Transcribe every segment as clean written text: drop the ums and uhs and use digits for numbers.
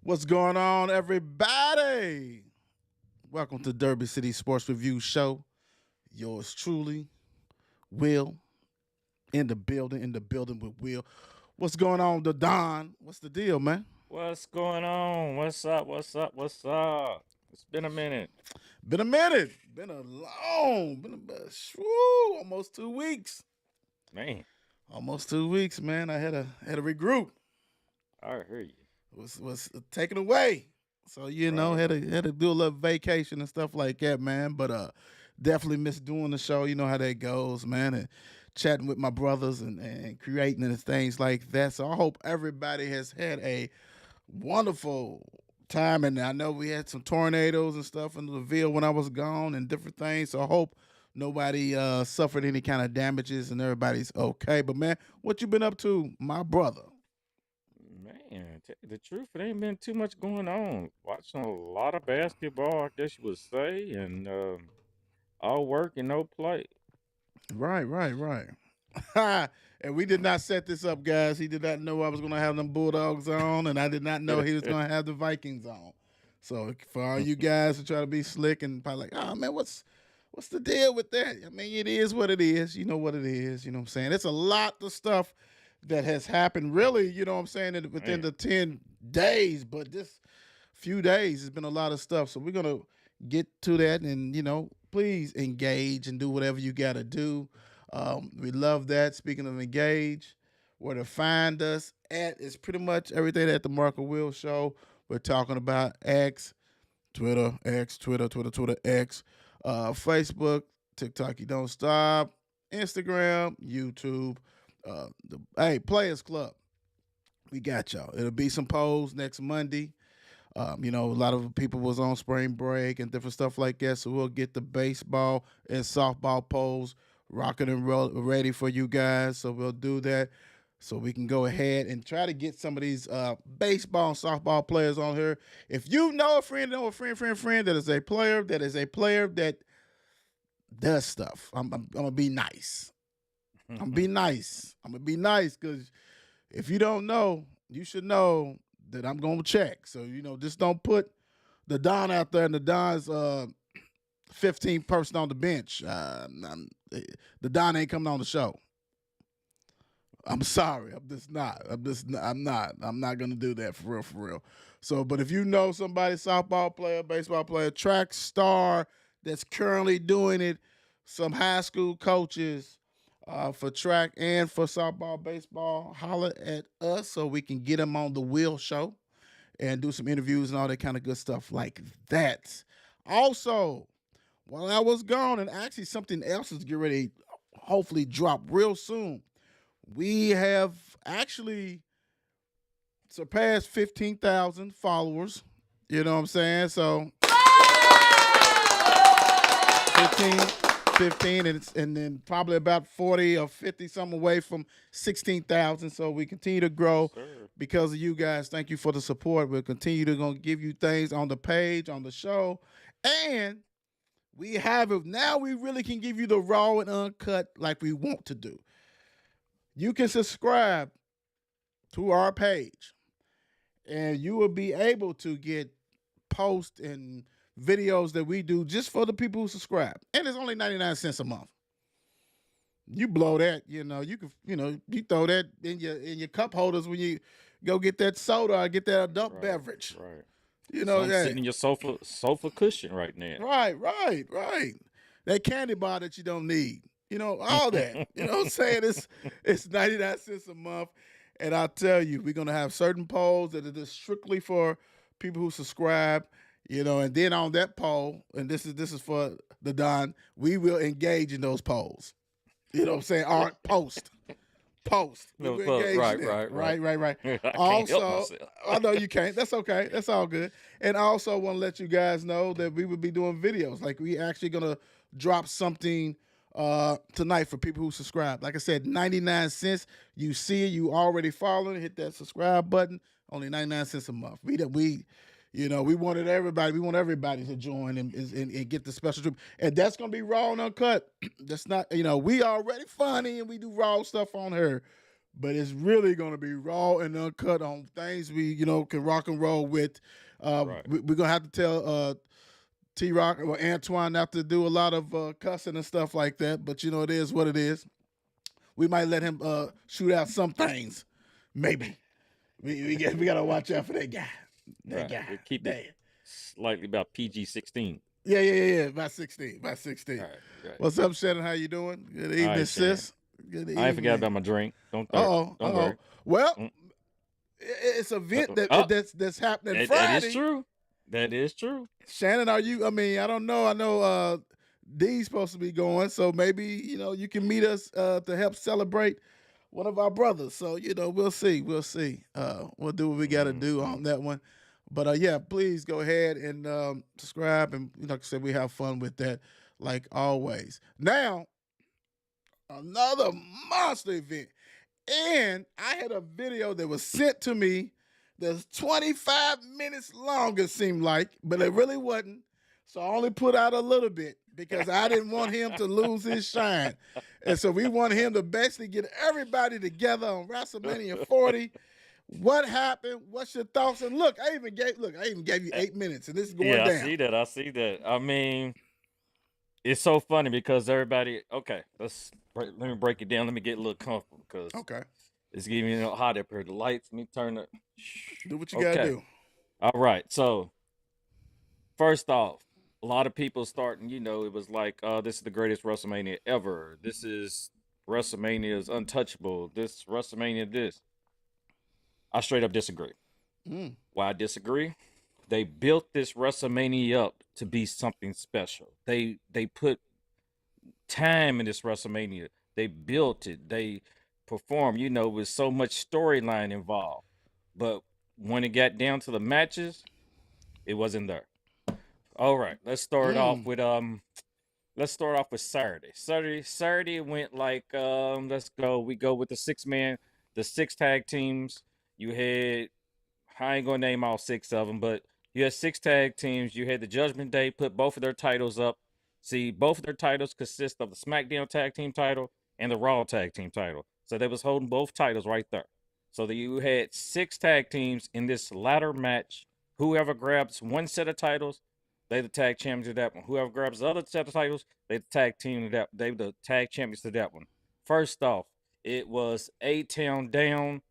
What's going on, everybody? Welcome to Derby City Sports Review Show. Yours truly, Will, in the building with Will. What's going on, the Don? What's the deal, man? What's going on? What's up? What's up? What's up? It's been a minute. Been a minute. Been almost 2 weeks. Man, Almost 2 weeks, man. I had a regroup. I hear you. Was taken away. So Right. had to do a little vacation and stuff like that, man. But definitely miss doing the show. You know how that goes, man. And chatting with my brothers and creating and things like that. So I hope everybody has had a wonderful time. And I know we had some tornadoes and stuff in the Ville when I was gone and different things. So I hope nobody suffered any kind of damages and everybody's okay. But man, what you been up to, my brother? Man, tell you the truth, it ain't been too much going on. Watching a lot of basketball, I guess you would say, and all work and no play. Right. And we did not set this up, guys. He did not know I was going to have them Bulldogs on, and I did not know he was going to have the Vikings on. So for all you guys who try to be slick and probably like, oh man, what's the deal with that? I mean, it is what it is. You know what it is. You know what I'm saying? It's a lot of stuff that has happened, really. You know what I'm saying? Within Man, the 10 days, but this few days has been a lot of stuff. So we're gonna get to that, and please engage and do whatever you got to do. We love that. Speaking of engage, where to find us at is pretty much everything at the Marco Will Show. We're talking about Twitter, X, Facebook, TikTok. You don't stop. Instagram, YouTube. Hey, Players Club. We got y'all. It'll be some polls next Monday. A lot of people was on spring break and different stuff like that. So we'll get the baseball and softball polls rocking and ready for you guys. So we'll do that. So we can go ahead and try to get some of these baseball and softball players on here. If you know a friend that is a player that does stuff, I'm gonna be nice. I'm gonna be nice. I'm gonna be nice because if you don't know, you should know that I'm gonna check. So just don't put the Don out there and the Don's 15th person on the bench. The Don ain't coming on the show. I'm sorry. I'm just not. I'm not. I'm not gonna do that for real. For real. So, but if you know somebody, softball player, baseball player, track star that's currently doing it, some high school coaches for track and for softball, baseball, holler at us so we can get them on the Will Show and do some interviews and all that kind of good stuff like that. Also, while I was gone, and actually something else is getting ready, to hopefully drop real soon. We have actually surpassed 15,000 followers. You know what I'm saying? So 15, 15, and then probably about 40 or 50 something away from 16,000. So we continue to yes, grow sir. because of you guys. Thank you for the support. We'll continue to gonna give you things on the page, on the show, and we have it now. We really can give you the raw and uncut like we want to do. You can subscribe to our page, and you will be able to get posts and videos that we do just for the people who subscribe. And it's only 99 cents a month. You blow that, you throw that in your cup holders when you go get that soda or get that adult Right, beverage. right. You know Some that. sitting in your sofa cushion right now. Right. That candy bar that you don't need. All that. You know what I'm saying? It's 99 cents a month. And I'll tell you, we're gonna have certain polls that are just strictly for people who subscribe, and then on that poll, and this is for the Don, we will engage in those polls. You know what I'm saying? Art post. We No, will engage in right, it. right, right. Right. I can't help Also, myself. I know you can't. That's okay. That's all good. And I also want to let you guys know that we will be doing videos. Like we actually gonna drop something tonight for people who subscribe. Like I said, 99 cents. You see it, you already following, hit that subscribe button. Only 99 cents a month. We want everybody to join and get the special treatment. And that's gonna be raw and uncut. That's not, we already funny and we do raw stuff on her. but it's really going to be raw and uncut on things we can rock and roll with. Right. We're gonna have to tell T Rock or Antoine not to do a lot of cussing and stuff like that. But it is what it is. We might let him shoot out some things, maybe. We gotta watch out for that guy. That Right. guy. We keep That- it slightly about PG-16. Yeah. About 16. About 16. Right. Right. What's up, Shannon? How you doing? Good evening, right, Shannon. sis. Good I ain't forgot evening. about my drink. Don't Uh-oh. worry. Well, Mm. it's an event that's happening Friday. That is true. That is true. Shannon, are you? I mean, I don't know. I know D's supposed to be going, so maybe you can meet us to help celebrate one of our brothers. So we'll see. We'll see. We'll do what we got to do on that one. But yeah, please go ahead and subscribe, and like I said, we have fun with that, like always. Now, another monster event, and I had a video that was sent to me that's 25 minutes long, it seemed like, but it really wasn't. So I only put out a little bit because I didn't want him to lose his shine. And so we want him to basically get everybody together on WrestleMania 40. What happened? What's your thoughts? And look, I even gave you 8 minutes, and this is going down. I see that. I mean, it's so funny because everybody. Okay, let me break it down. Let me get a little comfortable because it's getting hot up here. The lights. Let me turn it. Do what you gotta do. All right. So first off, a lot of people starting. It was like, this is the greatest WrestleMania ever. This is WrestleMania's untouchable. This WrestleMania this. I straight up disagree. Why I disagree? They built this WrestleMania up to be something special. They put time in this WrestleMania. They built it. They performed, with so much storyline involved. But when it got down to the matches, it wasn't there. All right, let's start off with Saturday. Saturday went like we go with the 6-man, the 6 tag teams. You had, I ain't gonna name all 6 of them, but you had 6 tag teams. You had the Judgment Day put both of their titles up. See, both of their titles consist of the SmackDown tag team title and the Raw tag team title. So they was holding both titles right there. So you had 6 tag teams in this ladder match. Whoever grabs one set of titles, they the tag champions of that one. Whoever grabs the other set of titles, they the tag team of that. They the tag champions of that one. First off, it was A-Town Down.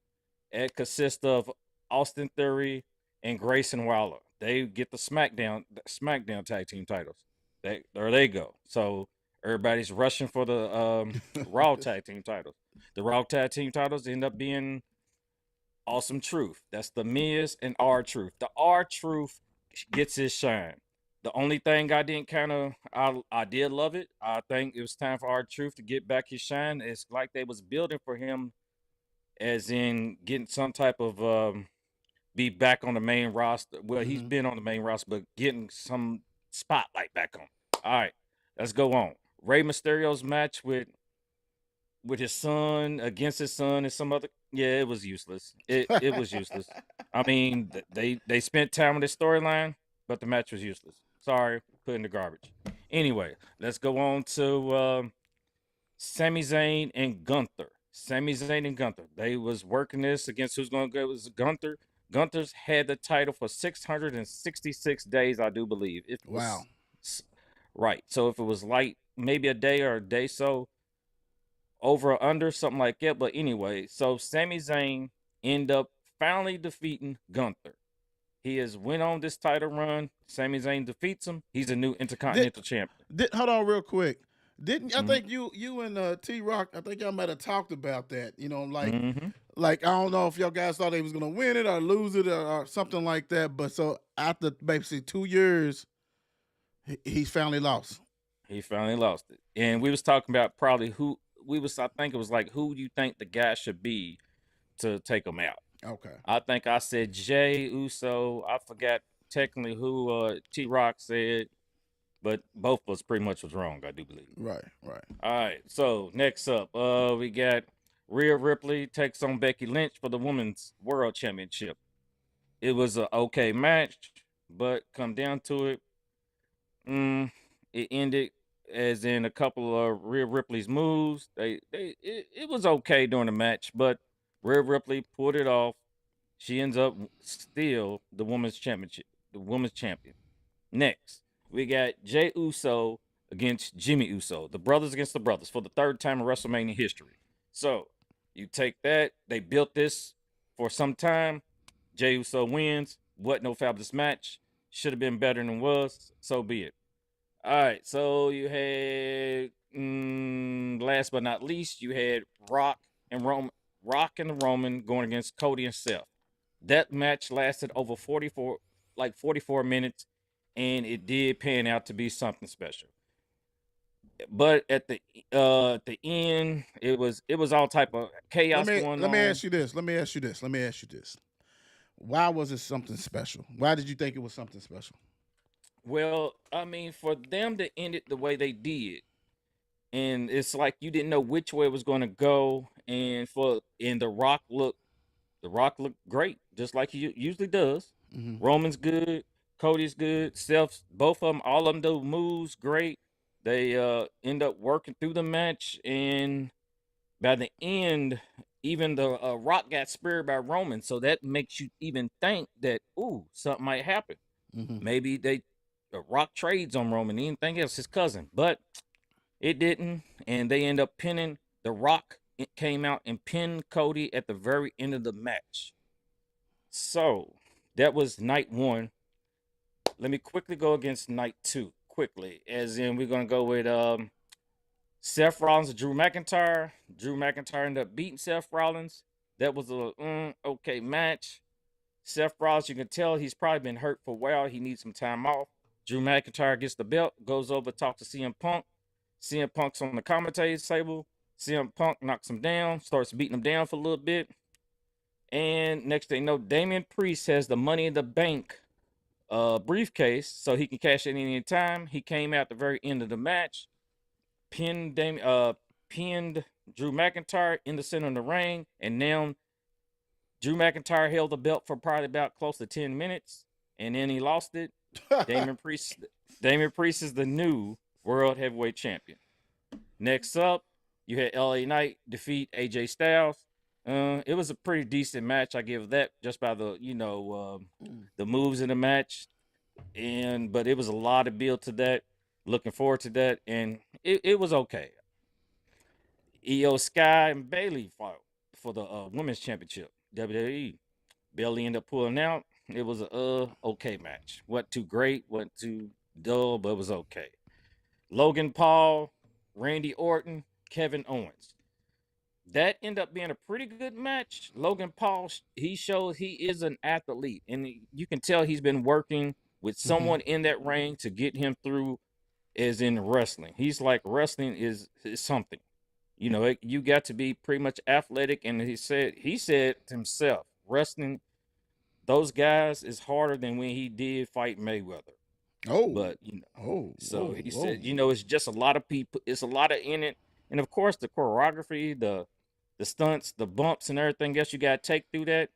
It consists of Austin Theory and Grayson Waller. They get the SmackDown tag team titles. There they go. So everybody's rushing for the Raw tag team titles. The Raw tag team titles end up being Awesome Truth. That's the Miz and R-Truth. The R-Truth gets his shine. The only thing I didn't I did love it. I think it was time for R-Truth to get back his shine. It's like they was building for him, as in getting some type of be back on the main roster. Well, he's been on the main roster, but getting some spotlight back on. All right, let's go on. Rey Mysterio's match with his son against his son and some other. Yeah, it was useless. It was useless. I mean, they spent time with this storyline, but the match was useless. Sorry, put in the garbage. Anyway, let's go on to Sami Zayn and Gunther. Sami Zayn and Gunther. They was working this against who's going to go. It was Gunther. Gunther's had the title for 666 days, I do believe. Wow. Right. So if it was like maybe a day or a day so, over or under, something like that. But anyway, so Sami Zayn end up finally defeating Gunther. He has went on this title run. Sami Zayn defeats him. He's a new Intercontinental champion. Hold on real quick. Didn't I think you and T Rock? I think y'all might have talked about that. Like I don't know if y'all guys thought he was gonna win it or lose it or something like that. But so after basically 2 years, he finally lost. He finally lost it, and we was talking about probably who we was. I think it was like, who do you think the guy should be to take him out? Okay. I think I said Jey Uso. I forgot technically who T Rock said. But both of us pretty much was wrong, I do believe. Right. All right, so next up, we got Rhea Ripley takes on Becky Lynch for the Women's World Championship. It was an okay match, but come down to it, it ended as in a couple of Rhea Ripley's moves. It was okay during the match, but Rhea Ripley pulled it off. She ends up still the women's championship, the women's champion. Next, we got Jey Uso against Jimmy Uso, the brothers against the brothers for the third time in WrestleMania history. So you take that. They built this for some time. Jey Uso wins. What no fabulous match. Should have been better than was. So be it. All right. So you had last but not least, you had Rock and the Roman going against Cody and Seth. That match lasted over 44 minutes, and it did pan out to be something special. But at the end, it was all type of chaos going on. Let me ask you this. Why was it something special? Why did you think it was something special? Well, I mean, for them to end it the way they did, and it's like you didn't know which way it was going to go, and the Rock looked great, just like he usually does. Mm-hmm. Roman's good, Cody's good, Seth, both of them, all of them do moves great. They end up working through the match, and by the end, even the Rock got spared by Roman, so that makes you even think that something might happen. Mm-hmm. Maybe the Rock trades on Roman, anything else, his cousin, but it didn't, and they end up pinning the Rock. It came out and pinned Cody at the very end of the match. So that was night one. Let me quickly go against night two. Quickly, as in we're gonna go with Seth Rollins and Drew McIntyre. Drew McIntyre ended up beating Seth Rollins. That was a okay match. Seth Rollins, you can tell he's probably been hurt for a while. He needs some time off. Drew McIntyre gets the belt, goes over, talks to CM Punk. CM Punk's on the commentator's table. CM Punk knocks him down, starts beating him down for a little bit. And next thing you know, Damian Priest has the Money in the Bank briefcase, so he can cash it any time. He came out the very end of the match, pinned Drew McIntyre in the center of the ring, and now Drew McIntyre held the belt for probably about close to 10 minutes, and then he lost it. Damian Priest is the new World Heavyweight Champion. Next up, you had LA Knight defeat AJ Styles. It was a pretty decent match. I give that just by the the moves in the match, but it was a lot of build to that. Looking forward to that, and it was okay. Io Sky and Bayley fought for the women's championship. WWE. Bayley ended up pulling out. It was a okay match. Wasn't too great, wasn't too dull, but it was okay. Logan Paul, Randy Orton, Kevin Owens. That ended up being a pretty good match. Logan Paul, he showed he is an athlete, and you can tell he's been working with someone in that ring to get him through, as in wrestling. He's like, wrestling is something. You got to be pretty much athletic, and he said himself, wrestling, those guys is harder than when he did fight Mayweather. Oh, but he said, it's just a lot of people. It's a lot of in it, and of course the choreography, the stunts, the bumps, and everything else you got to take through that.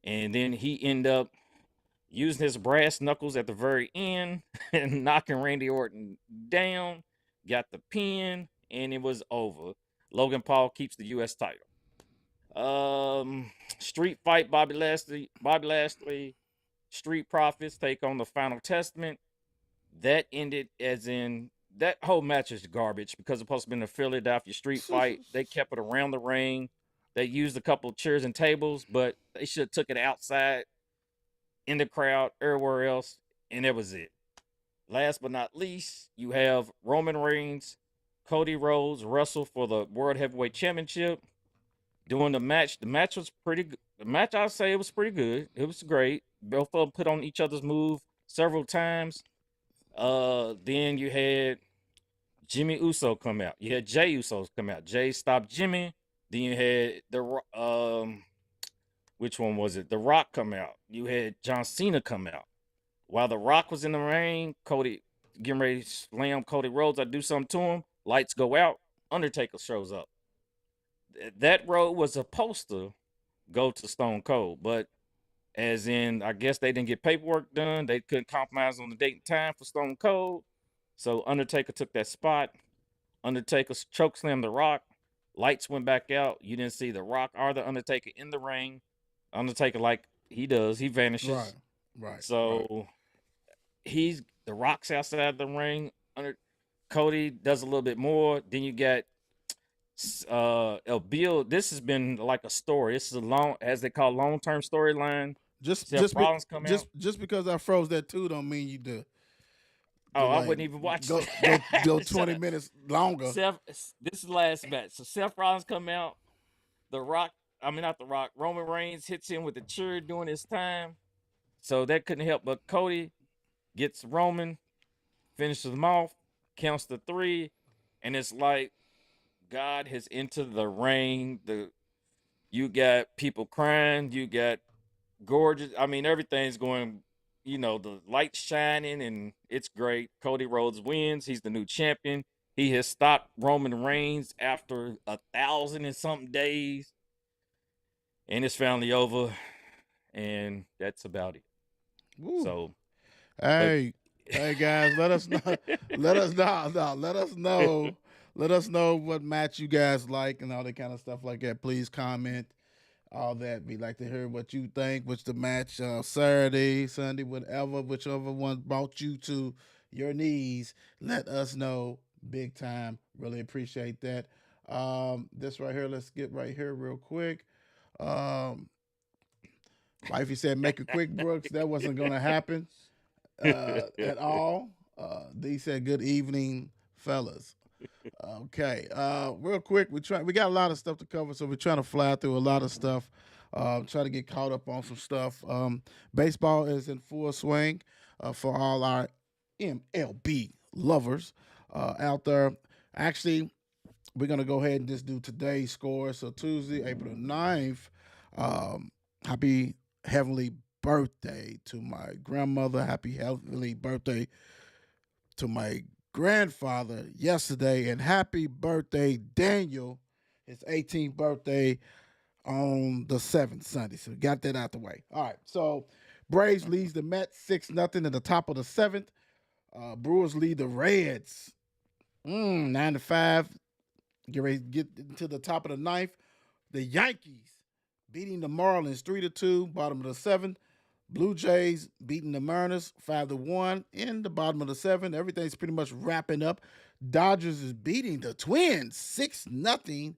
And then he ended up using his brass knuckles at the very end and knocking Randy Orton down. Got the pin, and it was over. Logan Paul keeps the U.S. title. Street fight, Bobby Lashley, Street Profits take on the Final Testament. That ended as in that whole match is garbage because it's supposed to be in a Philadelphia street fight. They kept it around the ring. They used a couple of chairs and tables, but they should have took it outside in the crowd, everywhere else, and that was it. Last but not least, you have Roman Reigns, Cody Rhodes wrestle for the World Heavyweight Championship. Doing the match was pretty good. The match, I'd say, it was pretty good. It was great. Both of them put on each other's move several times. Then you had Jimmy Uso come out. You had Jey Uso come out. Jey stopped Jimmy. Then you had which one was it? The Rock come out. You had John Cena come out. While The Rock was in the ring, Cody getting ready to slam Cody Rhodes. I do something to him. Lights go out. Undertaker shows up. That road was supposed to go to Stone Cold, but as in, I guess they didn't get paperwork done. They couldn't compromise on the date and time for Stone Cold. So Undertaker took that spot. Undertaker chokeslammed The Rock. lights went back out. You didn't see The Rock or The Undertaker in the ring. Undertaker, like he does, he vanishes. Right. So The Rock's outside the ring. Cody does a little bit more. Then you got Bill. This has been like a story. This is a long, as they call, long-term storyline. Seth Rollins come out. Just because I froze that too don't mean you do. Oh, I wouldn't even watch go 20 minutes longer. This is the last match. So Seth Rollins come out. Not The Rock. Roman Reigns hits him with the chair during his time. So that couldn't help but Cody gets Roman, finishes him off, counts to 3, and it's like God has entered the ring. You got people crying. You got gorgeous. I mean, everything's going, the lights shining, and it's great. Cody Rhodes wins. He's the new champion. He has stopped Roman Reigns after 1,000 and something days. And it's finally over. And that's about it. Woo. So, hey guys, let us know. Let us know what match you guys like and all that kind of stuff like that. Please comment all that. We like to hear what you think. Which the match Saturday, Sunday, whichever one brought you to your knees. Let us know big time. Really appreciate that. This right here. Let's get right here real quick. Wifey said, "Make it quick, Brooks." That wasn't going to happen at all. D said, "Good evening, fellas." Okay, real quick, we got a lot of stuff to cover, so we're trying to fly through a lot of stuff. Try to get caught up on some stuff. Baseball is in full swing for all our MLB lovers out there. Actually, we're gonna go ahead and just do today's score. So Tuesday, April the 9th. Happy heavenly birthday to my grandmother. Happy heavenly birthday to my grandfather yesterday. And happy birthday, Daniel. His 18th birthday on the 7th, Sunday. So we got that out the way. All right. So Braves leads the Mets 6-0 at the top of the 7th. Brewers lead the Reds 9-5. Get ready to get into the top of the 9th. The Yankees beating the Marlins 3-2, bottom of the 7th. Blue Jays beating the Mariners 5-1 in the bottom of the 7th. Everything's pretty much wrapping up. Dodgers is beating the Twins 6-0,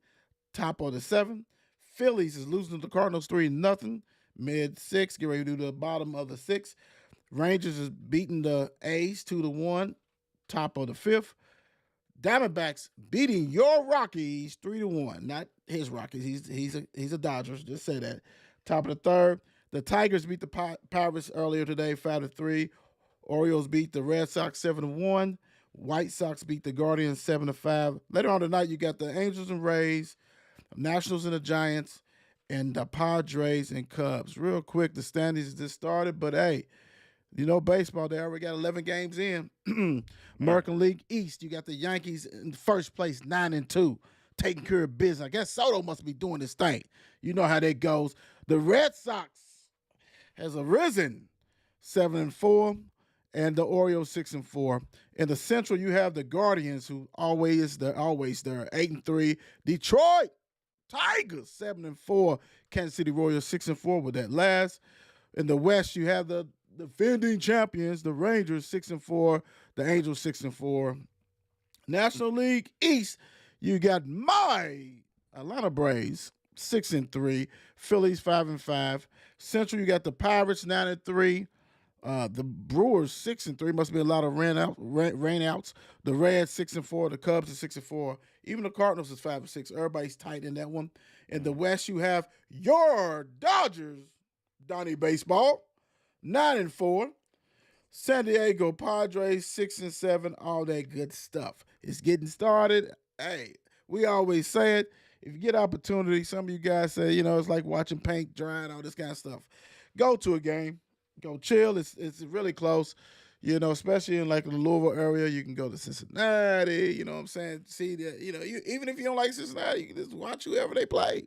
top of the 7th. Phillies is losing to the Cardinals 3-0, mid 6. Get ready to do the bottom of the 6th. Rangers is beating the A's 2-1, top of the 5th. Diamondbacks beating your Rockies 3-1. Not his Rockies. He's a Dodgers. Just say that. Top of the 3rd. The Tigers beat the Pirates earlier today 5-3. Orioles beat the Red Sox 7-1. White Sox beat the Guardians 7-5. Later on tonight, you got the Angels and Rays, Nationals and the Giants, and the Padres and Cubs. Real quick, the standings just started, but hey, baseball, they already got 11 games in. American League East, you got the Yankees in first place, 9-2, taking care of business. I guess Soto must be doing his thing. You know how that goes. The Red Sox has arisen 7-4, and the Orioles 6-4. In the Central, you have the Guardians, who always there, 8-3. Detroit Tigers 7-4. Kansas City Royals 6-4 with that last. In the West, you have the defending champions, the Rangers 6-4, the Angels 6-4. National League East, you got my Atlanta Braves 6-3, Phillies 5-5. Central, you got the Pirates 9-3. The Brewers 6-3. Must be a lot of rainouts. The Reds 6-4. The Cubs are 6-4. Even the Cardinals is 5-6. Everybody's tight in that one. In the West, you have your Dodgers, Donnie Baseball, 9-4. San Diego Padres 6-7. All that good stuff. It's getting started. Hey, we always say it. If you get opportunity, some of you guys say, it's like watching paint dry and all this kind of stuff. Go to a game. Go chill. It's really close, especially in like the Louisville area. You can go to Cincinnati, you know what I'm saying? See that, even if you don't like Cincinnati, you can just watch whoever they play.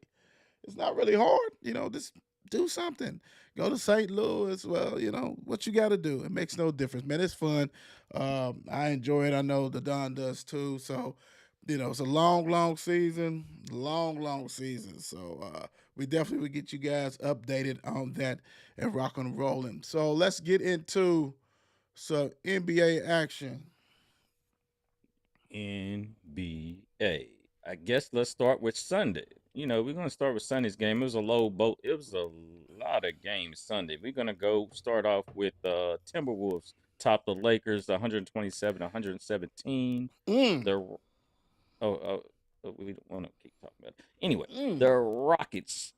It's not really hard, just do something. Go to St. Louis. Well, what you got to do. It makes no difference, man. It's fun. I enjoy it. I know the Don does too. So it's a long season, long season. So we definitely will get you guys updated on that and rocking and rolling. So let's get into some NBA action. NBA. I guess let's start with Sunday. We're gonna start with Sunday's game. It was a low boat. It was a lot of games Sunday. We're gonna go start off with Timberwolves top the Lakers 127-117. Mm, The we don't want to keep talking about it. Anyway, mm. the Rockets.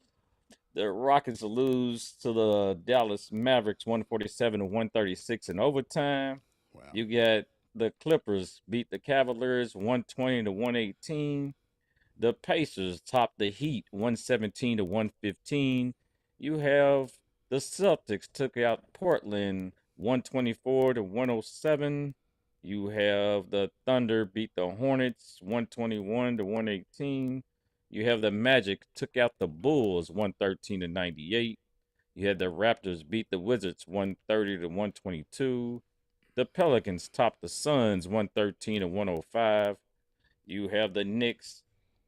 The Rockets lose to the Dallas Mavericks 147-136 in overtime. Wow. You got the Clippers beat the Cavaliers 120-118. The Pacers topped the Heat 117-115. You have the Celtics took out Portland 124-107. You have the Thunder beat the Hornets 121-118. You have the Magic took out the Bulls 113-98. You had the Raptors beat the Wizards 130-122. The Pelicans topped the Suns 113-105. You have the Knicks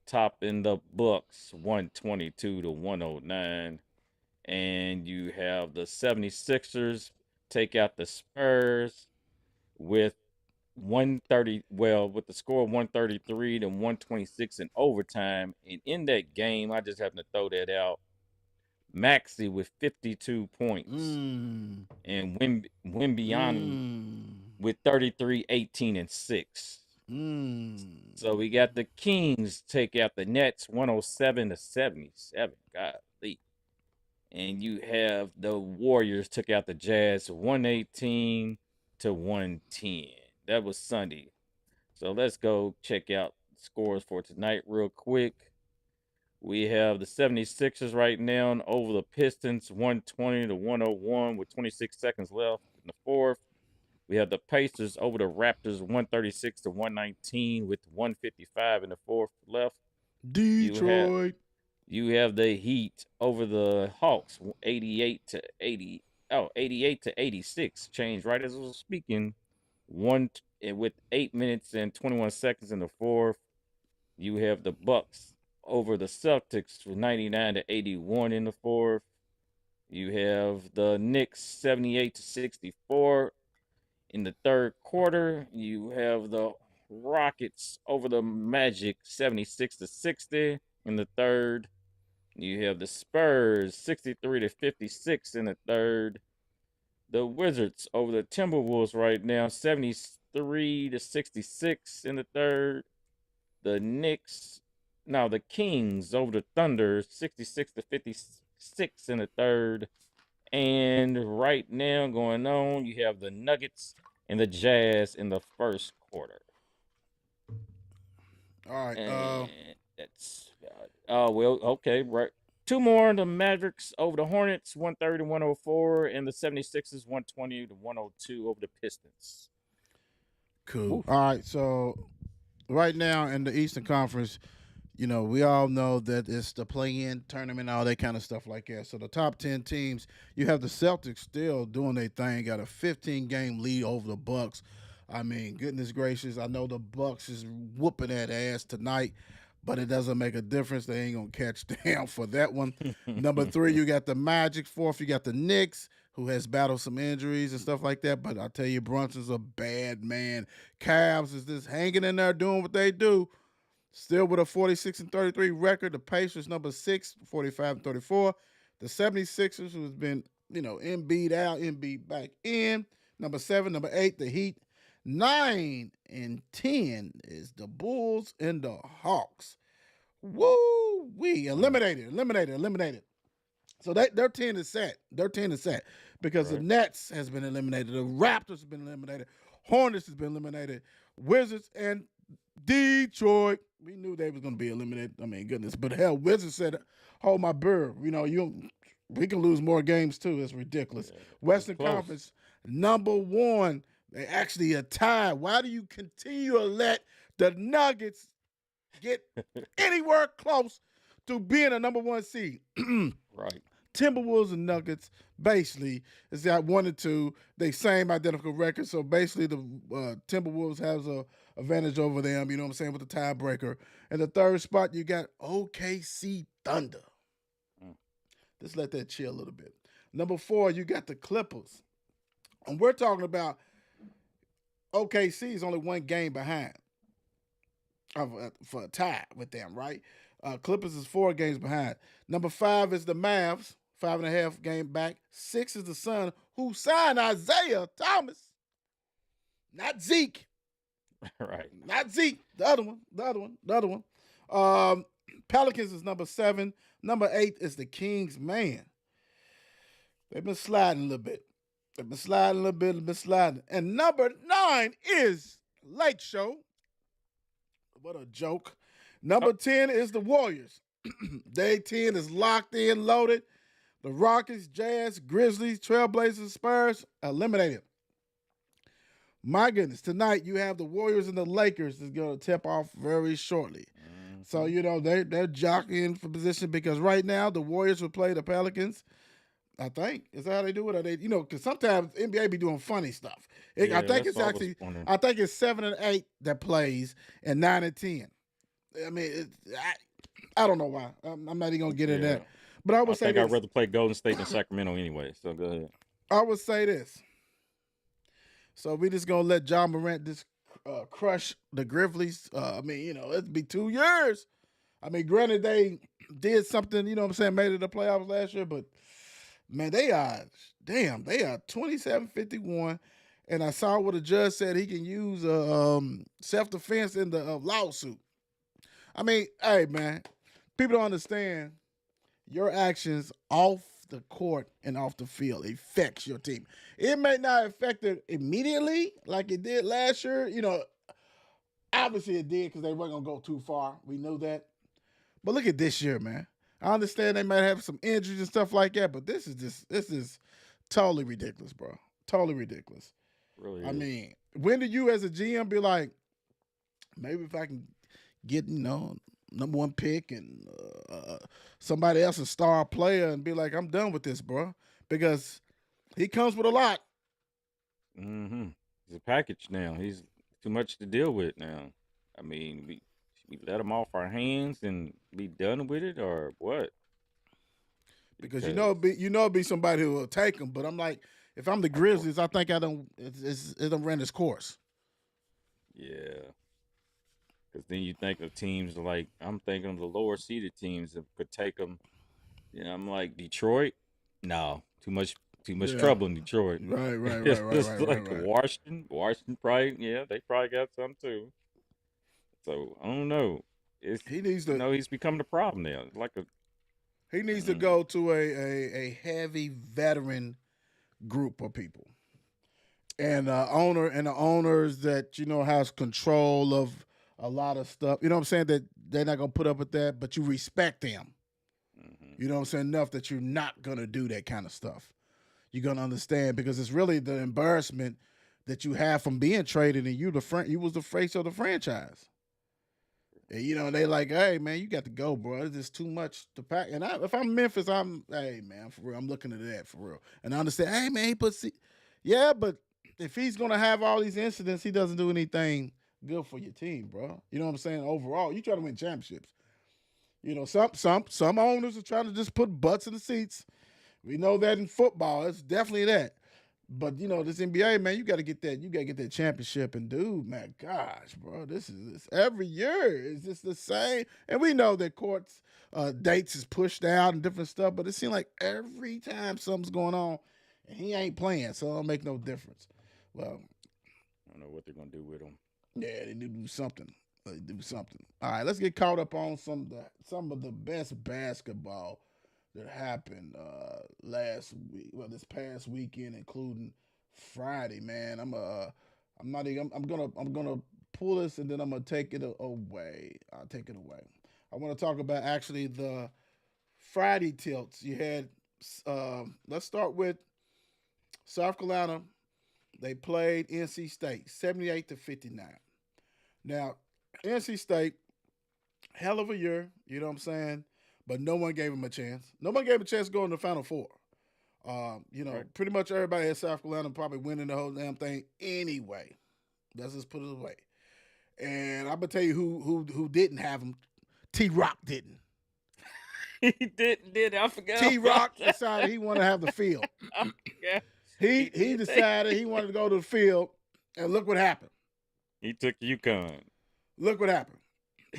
topping the Bucks 122-109. And you have the 76ers take out the Spurs with with the score of 133-126 in overtime. And in that game, I just happen to throw that out. Maxey with 52 points. And Wimbiani with 33, 18, and 6. So we got the Kings take out the Nets 107-77. Golly. And you have the Warriors took out the Jazz 118-110. That was Sunday. So let's go check out scores for tonight real quick. We have the 76ers right now over the Pistons 120-101 with 26 seconds left in the fourth. We have the Pacers over the Raptors 136-119 with 155 in the fourth left. Detroit. You have the Heat over the Hawks 88-86. Changed right as I was speaking. With 8 minutes and 21 seconds in the fourth. You have the Bucks over the Celtics 99-81 in the fourth. You have the Knicks 78-64 in the third quarter. You have the Rockets over the Magic 76-60 in the third. You have the Spurs 63-56 in the third. The Wizards over the Timberwolves right now 73-66 in the third. The Kings over the Thunder 66-56 in the third. And right now going on, you have the Nuggets and the Jazz in the first quarter. All right. And that's okay, right. Two more, the Mavericks over the Hornets 130-104, and the 76ers 120-102 over the Pistons. Cool. Oof. All right, so right now in the Eastern Conference, we all know that it's the play-in tournament, all that kind of stuff like that. So the top 10 teams, you have the Celtics still doing their thing, got a 15-game lead over the Bucks. I mean, goodness gracious, I know the Bucks is whooping that ass tonight, but it doesn't make a difference. They ain't going to catch down for that one. Number 3, you got the Magic. 4th, you got the Knicks, who has battled some injuries and stuff like that. But I tell you, Brunson's a bad man. Cavs is just hanging in there doing what they do. Still with a 46-33 record. The Pacers, number 6, 45-34. The 76ers, who's been, Embiid out, Embiid back in. Number 7, number 8, the Heat. 9 and 10 is the Bulls and the Hawks. Woo! We eliminated. So their 10 is set. Because right. The Nets has been eliminated. The Raptors have been eliminated. Hornets has been eliminated. Wizards and Detroit. We knew they was going to be eliminated. I mean, goodness. But hell, Wizards said, hold my beer. We can lose more games too. It's ridiculous. Yeah, Western Conference, number 1. They actually are tied. Why do you continue to let the Nuggets get anywhere close to being a number 1 seed? Right. Timberwolves and Nuggets, basically, it's got 1 and 2. They same identical record. So basically, the Timberwolves has a advantage over them, you know what I'm saying, with the tiebreaker. And the third spot, you got OKC Thunder. Mm. Just let that chill a little bit. Number 4, you got the Clippers. And we're talking about OKC is only one game behind for a tie with them, right? Clippers is 4 games behind. Number 5 is the Mavs, 5.5 game back. 6 is the Sun, who signed Isaiah Thomas, not Zeke. Right. Not Zeke. The other one. Pelicans is number 7. Number 8 is the Kings. Man, they've been sliding a little bit. And number 9 is Lake Show. What a joke. Number 10 is the Warriors. Day 10 is locked in, loaded. The Rockets, Jazz, Grizzlies, Trailblazers, Spurs eliminated. My goodness, tonight you have the Warriors and the Lakers that's going to tip off very shortly. Mm-hmm. So, you know, they're jockeying for position because right now the Warriors will play the Pelicans. I think. Is that how they do it? Or they, you know, because sometimes NBA be doing funny stuff. I think it's 7 and 8 that plays and 9 and 10. I mean, I don't know why. I'm not even going to get into that. But I would say I'd rather play Golden State than Sacramento anyway. So go ahead. I would say this. So we just gonna let Ja Morant just crush the Grizzlies. I mean, you know, it'd be 2 years. I mean, granted they did something, you know what I'm saying, made it the playoffs last year, but man, they are 27-51. And I saw what a judge said he can use self-defense in the lawsuit. I mean, hey man, people don't understand your actions off the court and off the field affects your team. It may not affect it immediately like it did last year. You know, obviously it did because they weren't going to go too far. We knew that. But look at this year, man. I understand they might have some injuries and stuff like that, but this is totally ridiculous, bro. Totally ridiculous. Really I mean, when do you as a GM be like, maybe if I can get, you know, number 1 pick and somebody else a star player and be like, I'm done with this, bro, because he comes with a lot. Mm-hmm. He's a package now. He's too much to deal with now. I mean, we let him off our hands and be done with it, or what? Because you know it'd be somebody who will take him. But I'm like, if I'm the Grizzlies, I think it don't run its course. Yeah. Because then you think of teams like, I'm thinking of the lower seeded teams that could take them. You know, I'm like, Detroit? No, too much trouble in Detroit. Right. Washington probably, they probably got some too. So I don't know. He's becoming a problem now. He needs to go to a heavy veteran group of people, and the owners that has control of a lot of stuff. You know what I'm saying? That they're not gonna put up with that, but you respect them. Mm-hmm. You know what I'm saying? Enough that you're not gonna do that kind of stuff. You're gonna understand because it's really the embarrassment that you have from being traded, and you was the face of the franchise. And they like, hey man, you got to go, bro. It's just too much to pack. And if I'm Memphis, hey man, for real, I'm looking at that for real. And I understand, hey man, but if he's gonna have all these incidents, he doesn't do anything good for your team, bro. You know what I'm saying? Overall, you try to win championships. Some owners are trying to just put butts in the seats. We know that in football, it's definitely that. But this NBA, man, you got to get that. You got to get that championship. And dude, man, gosh, bro, this every year is just the same. And we know that courts dates is pushed out and different stuff. But it seems like every time something's going on, and he ain't playing, so it don't make no difference. Well, I don't know what they're gonna do with him. Yeah, they need to do something. All right, let's get caught up on some of the best basketball that happened last week. Well, this past weekend, including Friday. Man, I'm gonna pull this and then I'm gonna take it away. I'll take it away. I want to talk about actually the Friday tilts. You had. Let's start with South Carolina. They played NC State 78-59. Now, NC State, hell of a year. You know what I'm saying? But no one gave him a chance. Nobody gave him a chance to go in the Final Four. Right. Pretty much everybody at South Carolina probably winning the whole damn thing anyway. Let's just put it away. And I'm gonna tell you who didn't have him. T-Rock didn't. He did. I forgot. T-Rock decided he wanted to have the field. Yeah. He decided he wanted to go to the field, and look what happened. He took UConn. Look what happened.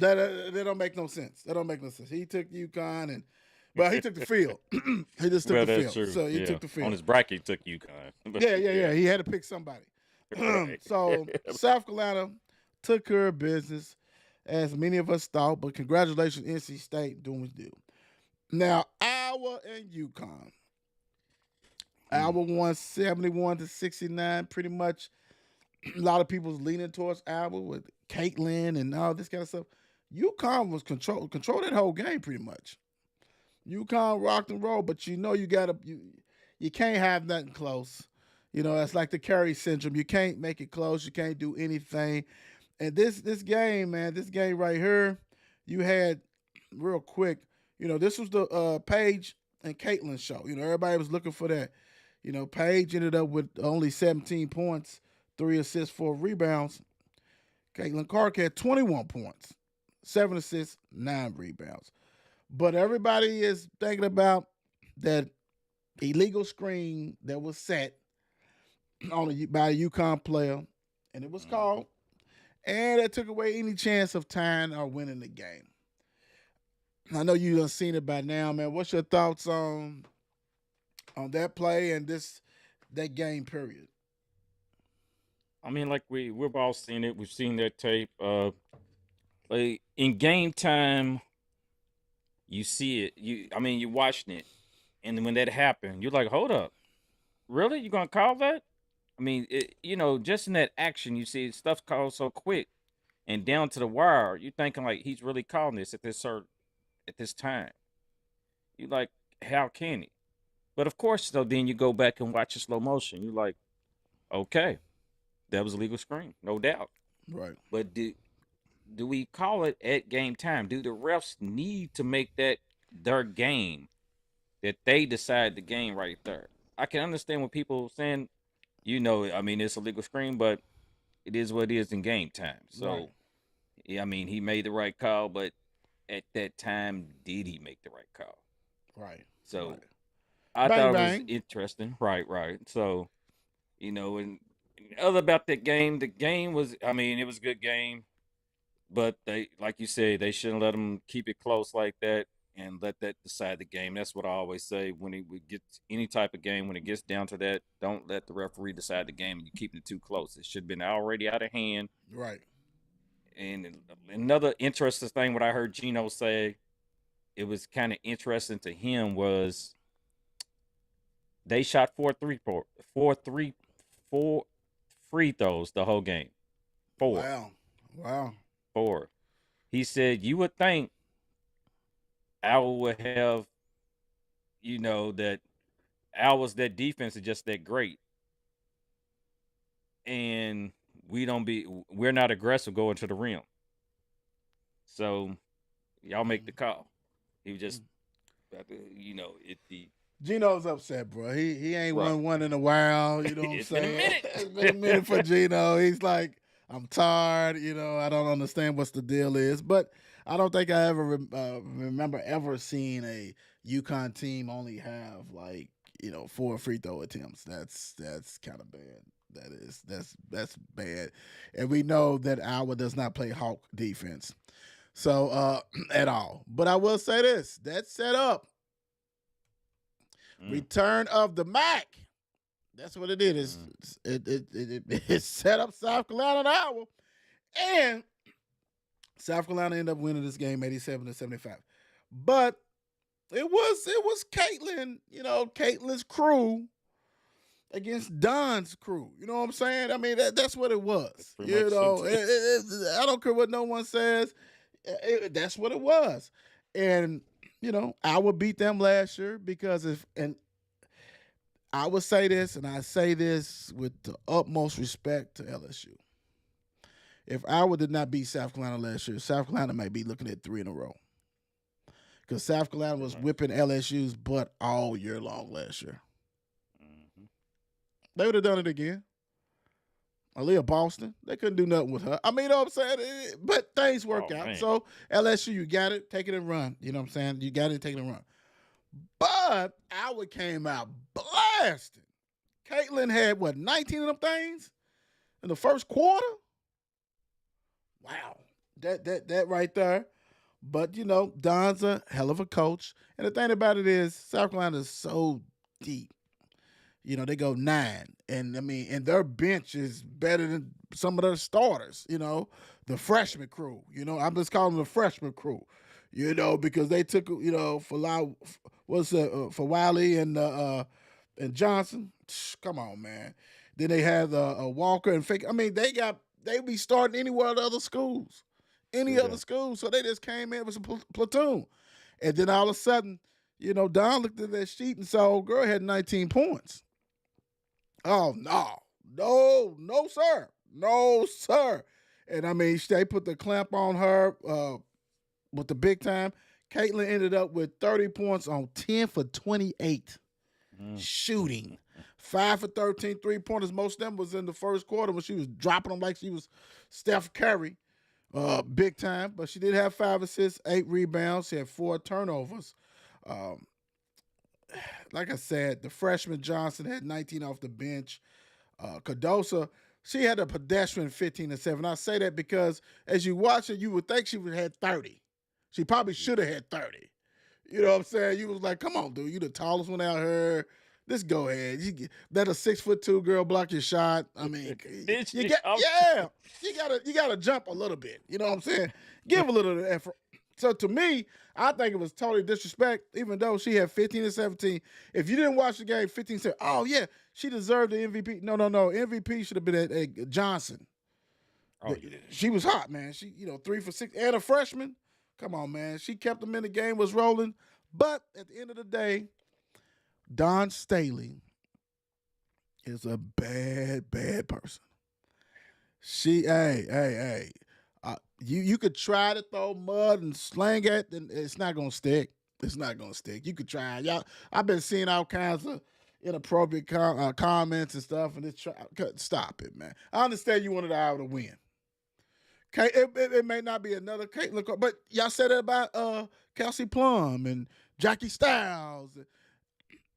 That don't make no sense. That don't make no sense. He took UConn but he took the field. He just took the field. True. So he took the field. On his bracket, he took UConn. Yeah. He had to pick somebody. Right. So South Carolina took care of business, as many of us thought. But congratulations, NC State, doing what you do. Now, Iowa and UConn. Iowa won 71-69, pretty much. A lot of people's leaning towards Iowa with Caitlin and all this kind of stuff. UConn was control that whole game pretty much. UConn rocked and rolled, but you can't have nothing close. It's like the Curry syndrome. You can't make it close. You can't do anything. And this game, man, this game right here, you had real quick. This was the Paige and Caitlin show. Everybody was looking for that. Paige ended up with only 17 points, 3 assists, 4 rebounds. Caitlin Clark had 21 points, 7 assists, 9 rebounds. But everybody is thinking about that illegal screen that was set by a UConn player, and it was called, and it took away any chance of tying or winning the game. I know you done seen it by now, man. What's your thoughts on that play and that game period? I mean, like we've all seen it. We've seen that tape. Like in game time, you see it. You're watching it, and when that happened, you're like, "Hold up, really? You gonna call that?" I mean, just in that action, you see stuff called so quick and down to the wire. You're thinking like he's really calling this at this time. You like, how can he? But of course, though, then you go back and watch the slow motion. You're like, okay, that was a legal screen, no doubt. Right. But do we call it at game time? Do the refs need to make that their game, that they decide the game right there? I can understand what people saying, it's a legal screen, but it is what it is in game time. So, right. Yeah, he made the right call, but at that time, did he make the right call? Right. So, right. I bang, thought bang. It was interesting. Right. So, and other about that game, the game was, it was a good game, but they, like you said, they shouldn't let them keep it close like that and let that decide the game. That's what I always say when it gets any type of game, when it gets down to that, don't let the referee decide the game and you keeping it too close. It should have been already out of hand. Right. And another interesting thing, what I heard Gino say, it was kind of interesting to him was they shot 4 free throws the whole game. 4. Wow. 4. He said you would think Iowa would have, that Iowa's that defense is just that great. And we're not aggressive going to the rim. So y'all make the call. He was just, Gino's upset, bro. He ain't Right. won one in a while. You know what I'm It's been a saying? minute. It's been a minute for Gino. He's like, I'm tired. I don't understand what's the deal is. But I don't think I ever remember ever seeing a UConn team only have 4 free throw attempts. That's kind of bad. That's bad. And we know that Iowa does not play Hawk defense. So at all. But I will say this: that set up. Return of the Mac. That's what it is. It set up South Carolina and Iowa. And South Carolina ended up winning this game 87-75. But it was Caitlin, Caitlin's crew against Don's crew. You know what I'm saying? That's what it was. I don't care what no one says. That's what it was. And Iowa beat them last year because I would say this, and I say this with the utmost respect to LSU. If Iowa did not beat South Carolina last year, South Carolina might be looking at 3 in a row. Because South Carolina was whipping LSU's butt all year long last year. They would have done it again. Aaliyah Boston, they couldn't do nothing with her. I mean, you know what I'm saying? But things work Oh out. man. So LSU, you got it, take it and run. You know what I'm saying? You got it, take it and run. But Howard came out blasting. Caitlin had what, 19 of them things in the first quarter? Wow. That right there. But you know, Don's a hell of a coach. And the thing about it is South Carolina is so deep. You know, they go 9. And I mean, and their bench is better than some of their starters, you know, the freshman crew. You know, I'm just calling them the freshman crew. You know, because they took, you know, for Wiley and Johnson. Come on, man. Then they had Walker and Fake. I mean, they be starting anywhere at other schools, any True other that. school. So they just came in with a platoon, and then all of a sudden, you know, Don looked at that sheet and saw old girl had 19 points. Oh no, sir, no, sir. And I mean, they put the clamp on her with the big time. Caitlin ended up with 30 points on 10 for 28 shooting. 5 for 13 3-pointers. Most of them was in the first quarter when she was dropping them like she was Steph Curry, big time. But she did have 5 assists, 8 rebounds. She had 4 turnovers. Like I said, the freshman Johnson had 19 off the bench. Cardosa, she had a pedestrian 15 and 7. I say that because as you watch it, you would think she would have had 30. She probably should have had 30. You know what I'm saying? You was like, come on, dude. You the tallest one out here. Just go ahead. Let a 6'2" girl block your shot. I mean, you gotta jump a little bit. You know what I'm saying? Give a little effort. So to me, I think it was totally disrespect, even though she had 15 and 17. If you didn't watch the game, 15 said, oh yeah, she deserved the MVP. No. MVP should have been at Johnson. Oh yeah. She was hot, man. She, 3 for 6 and a freshman. Come on, man. She kept them in the game, was rolling. But at the end of the day, Dawn Staley is a bad person. Hey. You could try to throw mud and slang it, and it's not gonna stick. It's not gonna stick. You could try. Y'all, I've been seeing all kinds of inappropriate comments and stuff, and stop it, man. I understand you wanted Iowa to win. Okay, it may not be another Caitlin, but y'all said it about Kelsey Plum and Jackie Styles.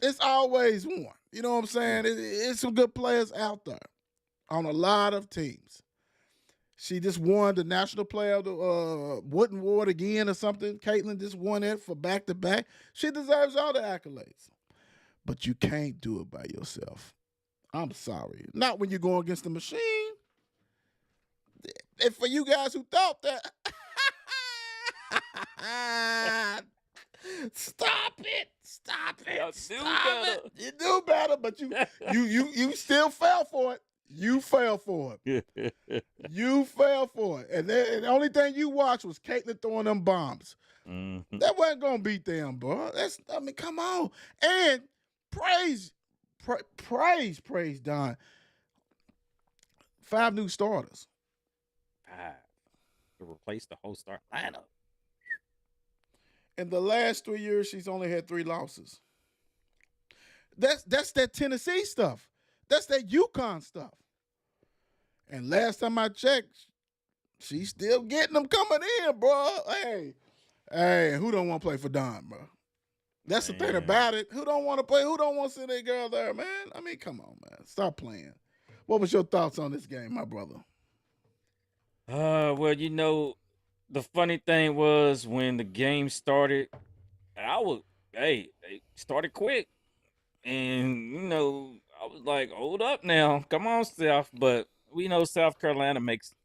It's always one. You know what I'm saying? It's some good players out there on a lot of teams. She just won the National Player of the Wooden Award again or something. Caitlin just won it for back-to-back. She deserves all the accolades. But you can't do it by yourself. I'm sorry. Not when you're going against the machine. And for you guys who thought that, stop it. You knew better, but you still fell for it. You fell for it. You fell for it. And the only thing you watched was Caitlin throwing them bombs. Mm-hmm. That wasn't going to beat them, bro. Come on. And praise Don. 5 new starters. 5 to replace the whole start lineup. In the last 3 years, she's only had 3 losses. That's that Tennessee stuff. That's that UConn stuff. And last time I checked, she's still getting them coming in, bro. Hey, who don't want to play for Don, bro? That's the thing about it. Who don't want to play? Who don't want to see their girl there, man? I mean, come on, man. Stop playing. What was your thoughts on this game, my brother? Well, the funny thing was when the game started, it started quick. And, I was like, hold up now. Come on, Steph. But we know South Carolina makes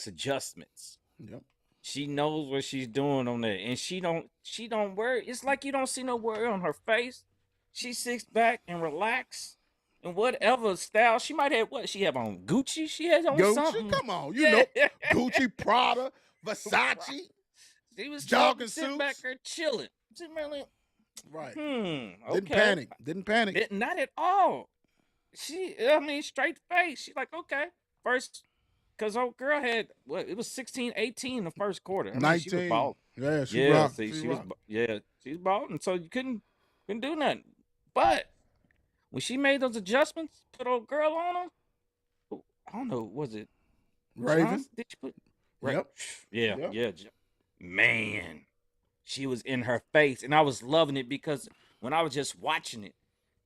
adjustments. Yep. She knows what she's doing on that. And she don't worry. It's like you don't see no worry on her face. She sits back and relax. And whatever style she might have, what she have on Gucci? She has on Gucci? something. Come on, you know Gucci, Prada, Versace. She was jogging sitting suits. back there chilling. She really, right. Okay. Didn't panic. Not at all. Straight face. She's like, okay. First, because old girl had it was 16-18 in the first quarter. 19. She was balling. Yeah, she rocked. She was balling. So you couldn't do nothing. But when she made those adjustments, put old girl on them, I don't know, was it Raven. Johnson? Did you put right? Yep. Yeah, Yep. yeah. Man, she was in her face, and I was loving it because when I was just watching it,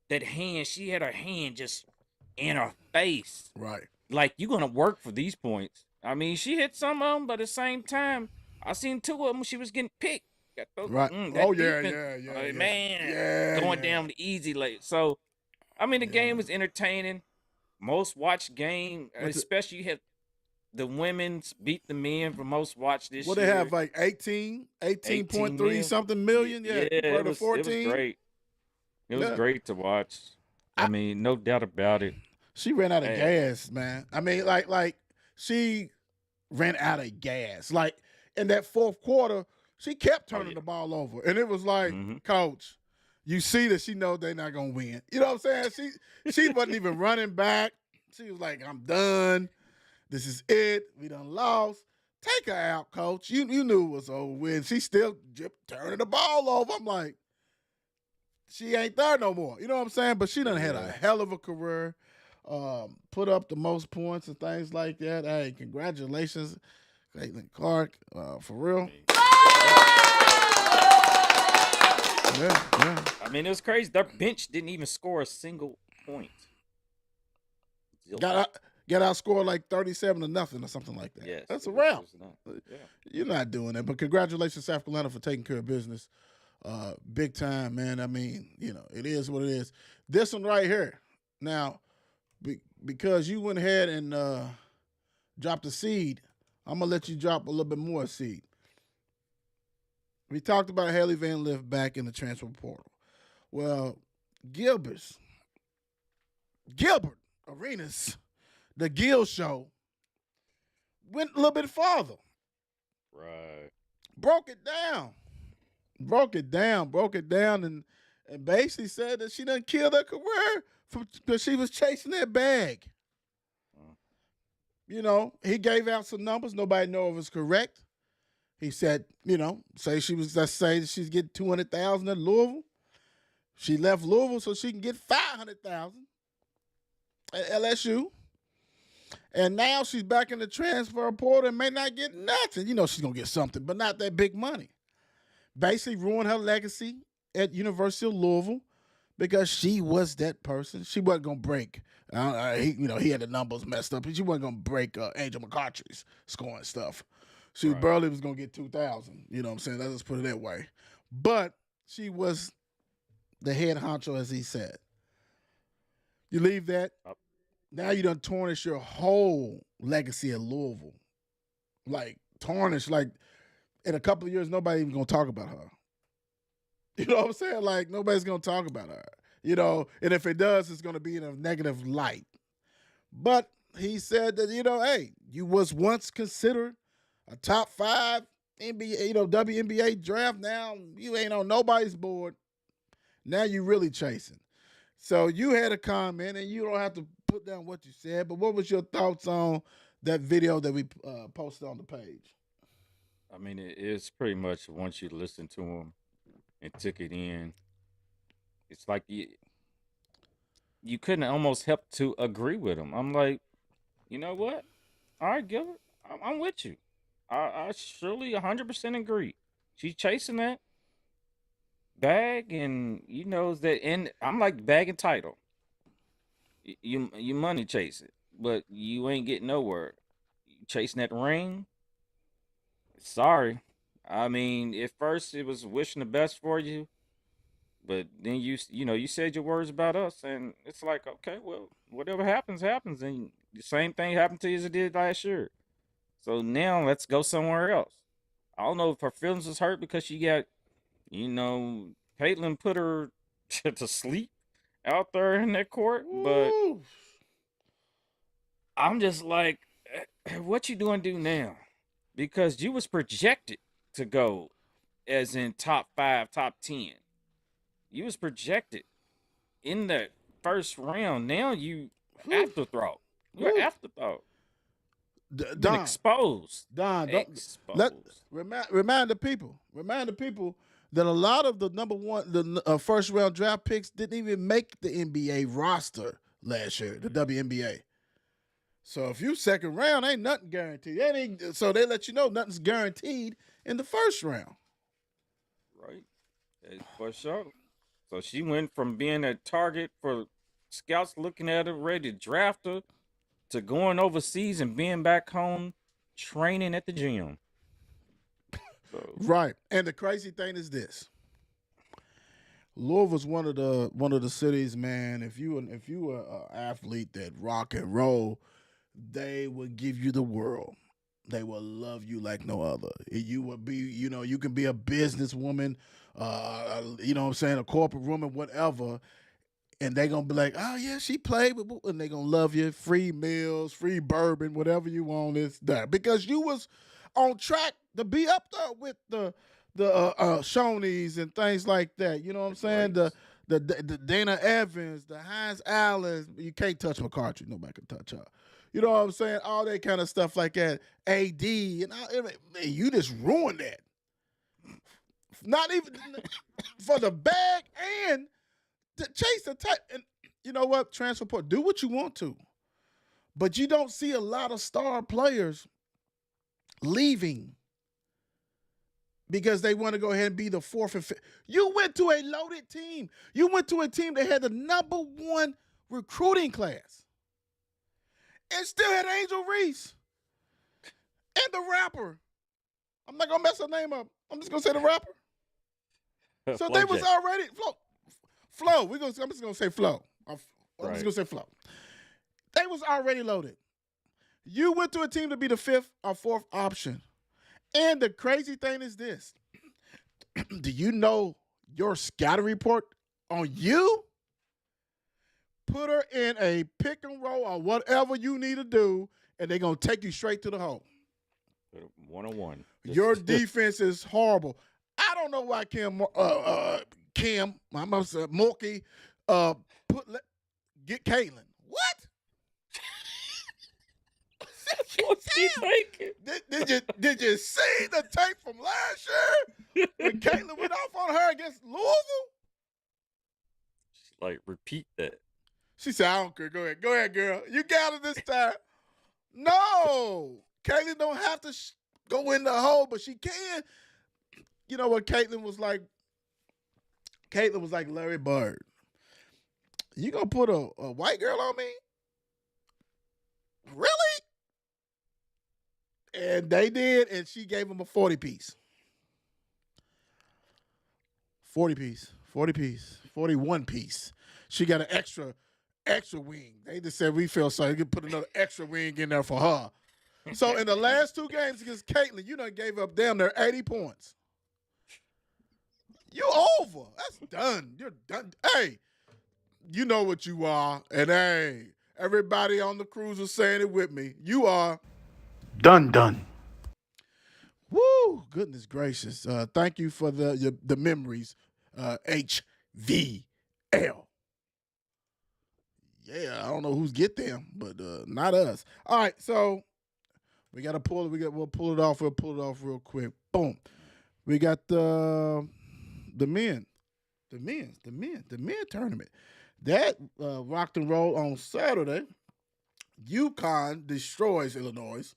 that hand, she had her hand just in her face. Right. Like, you're gonna work for these points. I mean, she hit some of them, but at the same time, I seen two of them. She was getting picked. Right. That Oh yeah, defense, yeah. man, Yeah, going yeah. down the easy late. So, I mean, the Yeah. game was entertaining. Most watched game, What's it- especially you had the women's beat the men for most watched this What year. they have like 18.3 mil. something million, yeah, compared it to was 14. great. It was Yeah. great to watch. I I- mean, no doubt about it. She ran out of Hey. gas, man. I mean, like she ran out of gas. Like in that fourth quarter, she kept turning yeah. the ball over, and it was like, Mhm. Coach, you see that she knows they're not gonna win. You know what I'm saying? She wasn't even running back. She was like, I'm done. This is it. We done lost. Take her out, Coach. You knew it was over with. She still turning the ball over. I'm like, she ain't there no more. You know what I'm saying? But she done had a Yeah. hell of a career. Put up the most points and things like that. Hey, congratulations, Caitlin Clark, for real. Yeah. I mean, it was crazy. Their bench didn't even score a single point. Zilch. Got outscored like 37-0 or something like that. Yes, That's a it was- wrap. it was not- yeah. You're not doing that. But congratulations, South Carolina, for taking care of business. Big time, man. I mean, it is what it is. This one right here. Now, because you went ahead and dropped a seed, I'm going to let you drop a little bit more seed. We talked about Haley Van Lith back in the transfer portal. Well, Gilbert Arenas, the Gill Show, went a little bit farther. Right. Broke it down, and basically said that she done killed her career because she was chasing that bag. He gave out some numbers. Nobody know if it's correct. He said, let's say that she's getting $200,000 at Louisville. She left Louisville so she can get $500,000 at LSU. And now she's back in the transfer portal and may not get nothing. She's going to get something, but not that big money. Basically ruined her legacy at University of Louisville because she was that person. She wasn't going to break. He had the numbers messed up. She wasn't going to break Angel McCoughtry's scoring stuff. She barely was going to get 2,000. You know what I'm saying? Let's just put it that way. But she was the head honcho, as he said. You leave that. Now you done tarnish your whole legacy at Louisville. Like, tarnish. Like, in a couple of years, nobody even going to talk about her. You know what I'm saying? Like, nobody's going to talk about her. And if it does, it's going to be in a negative light. But he said that, hey, you was once considered a top 5 NBA, WNBA draft. Now you ain't on nobody's board. Now you really chasing. So you had a comment, and you don't have to put down what you said, but what was your thoughts on that video that we posted on the page? I mean, it's pretty much once you listen to him and took it in, it's like you couldn't almost help to agree with him. I'm like, you know what? All right, Gilbert, I'm with you. I surely 100% agree. She's chasing that bag, and that. And I'm like bag and title. You money chase it, but you ain't getting nowhere. You chasing that ring. Sorry, I mean, at first it was wishing the best for you, but then you said your words about us, and it's like, okay, well, whatever happens, happens, and the same thing happened to you as it did last year. So now let's go somewhere else. I don't know if her feelings was hurt because she got, Caitlin put her to sleep out there in that court, but Ooh. I'm just like, what you do now? Because you was projected to go as in top 5, top 10. You was projected in the first round. Now you afterthought. You're afterthought. Been exposed. Don, Exposed. remind the people that a lot of the number one, the first round draft picks didn't even make the NBA roster last year, the WNBA. So if you second round, ain't nothing guaranteed. So they let you know nothing's guaranteed in the first round. Right. For sure. So she went from being a target for scouts looking at her, ready to draft her, to going overseas and being back home training at the gym. So Right. And the crazy thing is this. Louisville's one of the cities, man. If you were an athlete that rock and roll, they would give you the world. They will love you like no other. You would be, you can be a businesswoman, you know what I'm saying, a corporate woman, whatever, and they gonna be like, oh yeah, she played, and they gonna love you. Free meals, free bourbon, whatever you want is there because you was on track to be up there with the Shoney's and things like that. You know what I'm the saying? greats. The Dana Evans, the Hines Allen. You can't touch McCarthy. Nobody can touch her. You know what I'm saying? All that kind of stuff like that. AD and you just ruined that. Not even for the bag and to chase the type. And you know what? Transfer portal. Do what you want to, but you don't see a lot of star players leaving because they want to go ahead and be the fourth and fifth. You went to a loaded team. You went to a team that had the #1 recruiting class and still had Angel Reese and the rapper. I'm not going to mess her name up. I'm just going to say the rapper. So they was already Flo. I'm just going to say Flo. I'm just going to say Flo. They was already loaded. You went to a team to be the fifth or fourth option. And the crazy thing is this. Do you know your scouting report on you? Put her in a pick and roll or whatever you need to do, and they're going to take you straight to the hole. 101. Your defense is horrible. I don't know why Mookie, get Caitlin. What? What's he thinking? Did you see the tape from last year when Caitlin went off on her against Louisville? Like, repeat that. She said, I don't care. Go ahead, girl. You got it this time. No. Caitlin don't have to go in the hole, but she can. You know what Caitlin was like? Caitlin was like Larry Bird. You gonna put a white girl on me? Really? And they did, and she gave him a 40-piece. 40-piece. 41-piece. She got an extra wing. They just said we feel sorry. You can put another extra wing in there for her. So in the last 2 games against Caitlin, you done gave up damn near 80 points. You over. That's done. You're done. Hey, you know what you are. And hey, everybody on the cruise is saying it with me. You are done. Woo! Goodness gracious. Thank you for the memories, HVL. Yeah, I don't know who's get them, but not us. All right, so we got to pull it. We'll pull it off. We'll pull it off real quick. Boom. We got the men tournament. That rocked and roll on Saturday. UConn destroys Illinois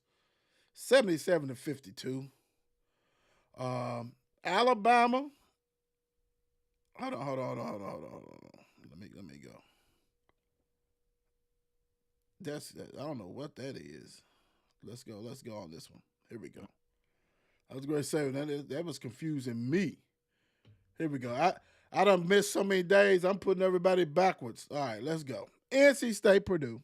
77-52. Alabama. Hold on. Let me go. I don't know what that is. Let's go on this one. Here we go. I was going to say that was confusing me. Here we go. I done missed so many days. I'm putting everybody backwards. All right, let's go. NC State, Purdue.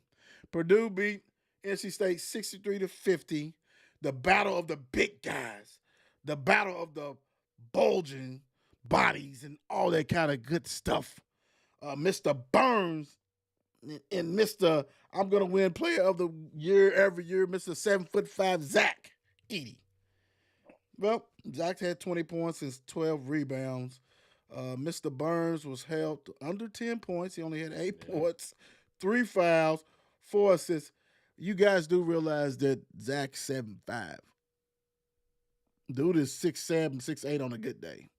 Purdue beat NC State 63-50. The battle of the big guys. The battle of the bulging bodies and all that kind of good stuff. Mr. Burns and Mr. I'm going to win player of the year every year, Mr. 7'5" Zach Edey. Well, Zach had 20 points and 12 rebounds. Mr. Burns was held to under 10 points. He only had 8 points, 3 fouls, 4 assists. You guys do realize that Zach's 7'5". Dude is 6'7", 6'8" on a good day.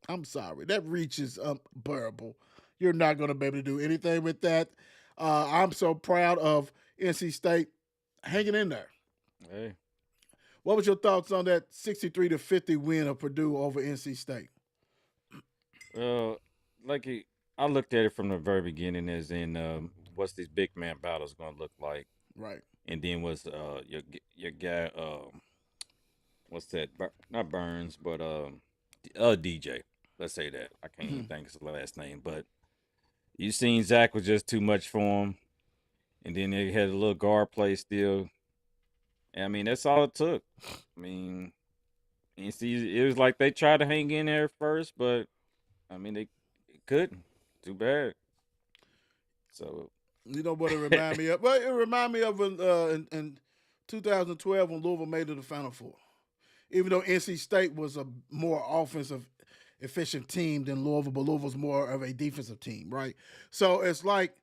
I'm sorry. That reach is unbearable. You're not going to be able to do anything with that. I'm so proud of NC State hanging in there. Hey, What was your thoughts on that 63-50 win of Purdue over NC State? well, like I looked at it from the very beginning as in what's these big man battles gonna look like, Right. and then was your guy what's that? Not Burns, but DJ. Let's say that. I can't even think his last name, but you seen Zach was just too much for him, and then they had a little guard play still. And, I mean, that's all it took. I mean, and see, it was like they tried to hang in there first, but I mean they couldn't. Too bad. So You know what it reminded me of? Well, it reminded me of in 2012 when Louisville made it to the Final Four. Even though NC State was a more offensive efficient team than Louisville, but Louisville's more of a defensive team, right? So it's like,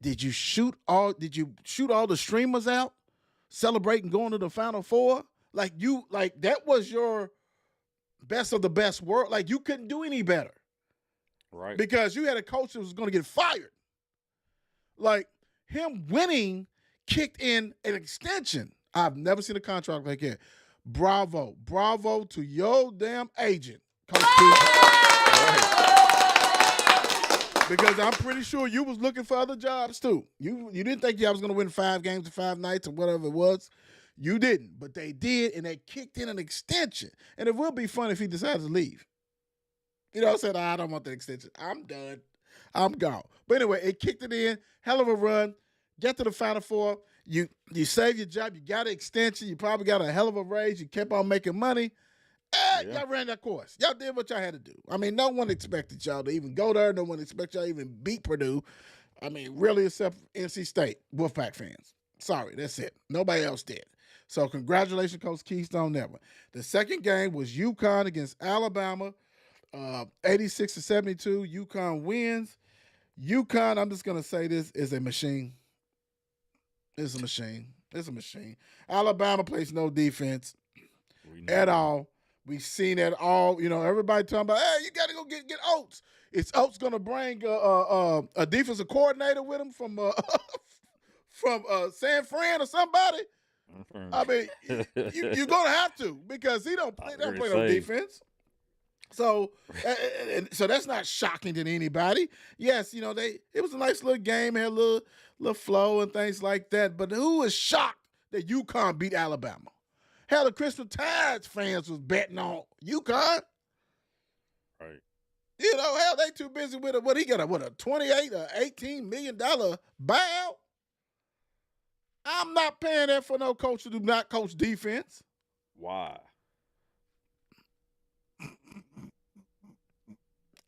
did you shoot all the streamers out, celebrating going to the Final Four? Like that was your best of the best world. Like you couldn't do any better. right. Because you had a coach that was going to get fired. Like him winning kicked in an extension. I've never seen a contract like that. Bravo to your damn agent, Coach Keith. Because I'm pretty sure you was looking for other jobs too. You didn't think y'all was going to win 5 games in 5 nights or whatever it was. You didn't, but they did, and they kicked in an extension. And it would be fun if he decides to leave. You know, said, I don't want the extension. I'm done. I'm gone. But anyway, it kicked it in. Hell of a run. Get to the Final Four. You saved your job. You got an extension. You probably got a hell of a raise. You kept on making money. Y'all ran that course. Y'all did what y'all had to do. I mean, no one expected y'all to even go there. No one expected y'all to even beat Purdue. I mean, really, except NC State, Wolfpack fans. Sorry, that's it. Nobody else did. So congratulations, Coach Keystone, on that one. The second game was UConn against Alabama. 86-72. UConn wins. UConn, I'm just going to say this, is a machine. It's a machine. Alabama plays no defense at all. We've seen that all. You know, everybody talking about, hey, you got to go get Oates. Is Oates going to bring a defensive coordinator with him from San Fran or somebody? I mean, you're going to have to because he don't play no defense. So that's not shocking to anybody. Yes, you know, it was a nice little game, had a little flow and things like that. But who is shocked that UConn beat Alabama? Hell, the Crystal Tides fans was betting on UConn. Right. You know, hell, they too busy with what he got a $28 or $18 million buyout. I'm not paying that for no coach who do not coach defense. Why?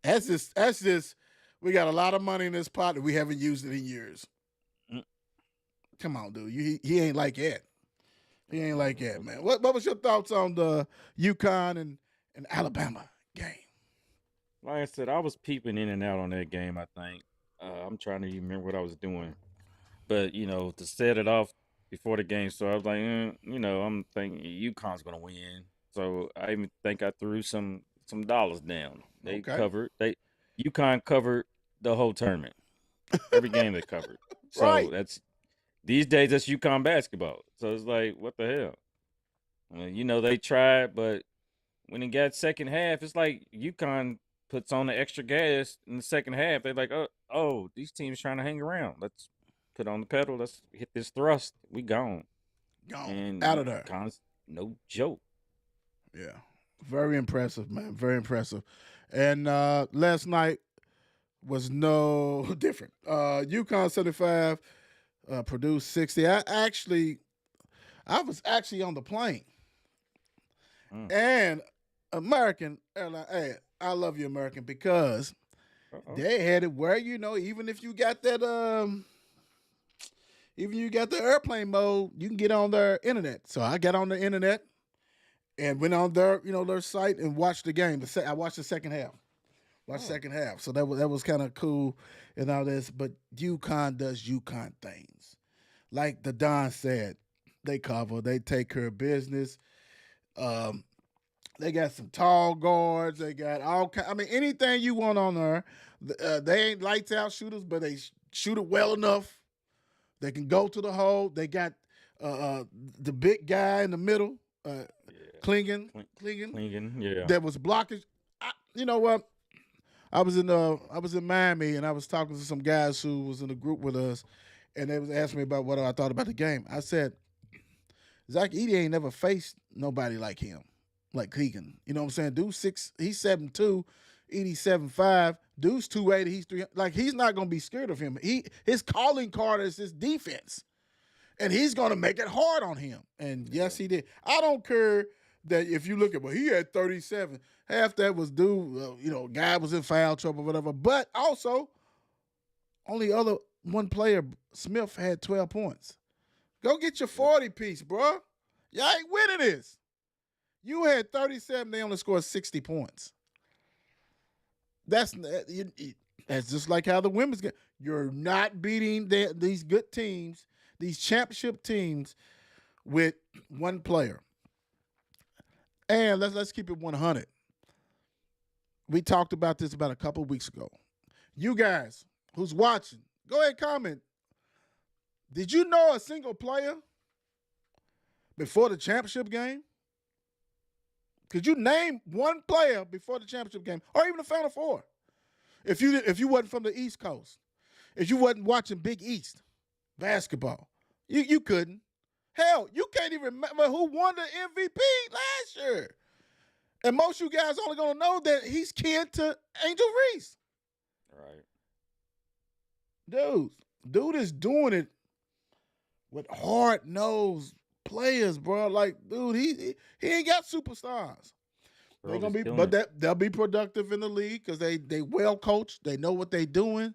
That's just. We got a lot of money in this pot that we haven't used it in years. Come on, dude. He ain't like that. He ain't like that, man. What was your thoughts on the UConn and Alabama game? Like I said, I was peeping in and out on that game, I think. I'm trying to remember what I was doing. But, you know, to set it off before the game, so I was like, you know, I'm thinking UConn's going to win. So I even think I threw some dollars down. They covered. UConn covered the whole tournament. Every game they covered. So right. These days that's UConn basketball. So it's like, what the hell? I mean, you know, they tried, but when it got second half, it's like UConn puts on the extra gas in the second half. They're like, oh, these teams trying to hang around. Let's put on the pedal. Let's hit this thrust. We gone. And out of there. UConn's no joke. Yeah. Very impressive, man. Very impressive. And last night was no different. UConn 75, Purdue 60. I was actually on the plane. And American Airlines, hey, I love you, American, because they had it where, you know, even if you got that the airplane mode, you can get on their internet. So I got on the internet and went on their, you know, their site and watched the game. I watched the second half. Second half. So that was kind of cool and all this. But UConn does UConn things. Like the Don said, they cover, they take care of business. They got some tall guards. They got all kind. I mean, anything you want on there. They ain't lights out shooters, but they shoot it well enough. They can go to the hole. They got the big guy in the middle, Klingen, yeah. that was blocking. You know what? I was in Miami, and I was talking to some guys who was in the group with us, and they was asking me about what I thought about the game. I said, Zach Edey ain't never faced nobody like him, like Keegan. You know what I'm saying? Dude's he's 7'2", Edey 7'5". Dude's 280, he's 300. Like, he's not gonna be scared of him. His calling card is his defense, and he's gonna make it hard on him. And yes, he did. I don't care that if you look at, well, he had 37. Half that was due, guy was in foul trouble, whatever. But also, only other one player, Smith, had 12 points. Go get your 40 piece, bro. Y'all ain't winning this. You had 37. They only scored 60 points. That's just like how the women's get. You're not beating these good teams, these championship teams, with one player. And let's keep it 100. We talked about this about a couple of weeks ago. You guys who's watching, go ahead and comment. Did you know a single player before the championship game? Could you name one player before the championship game, or even the Final Four? If you wasn't from the East Coast, if you wasn't watching Big East basketball, you couldn't. Hell, you can't even remember who won the MVP last year. And most of you guys only gonna know that he's kin to Angel Reese. Right. Dude is doing it with hard-nosed players, bro. Like, dude, he ain't got superstars. They're gonna be, but they'll be productive in the league because they well coached. They know what they doing.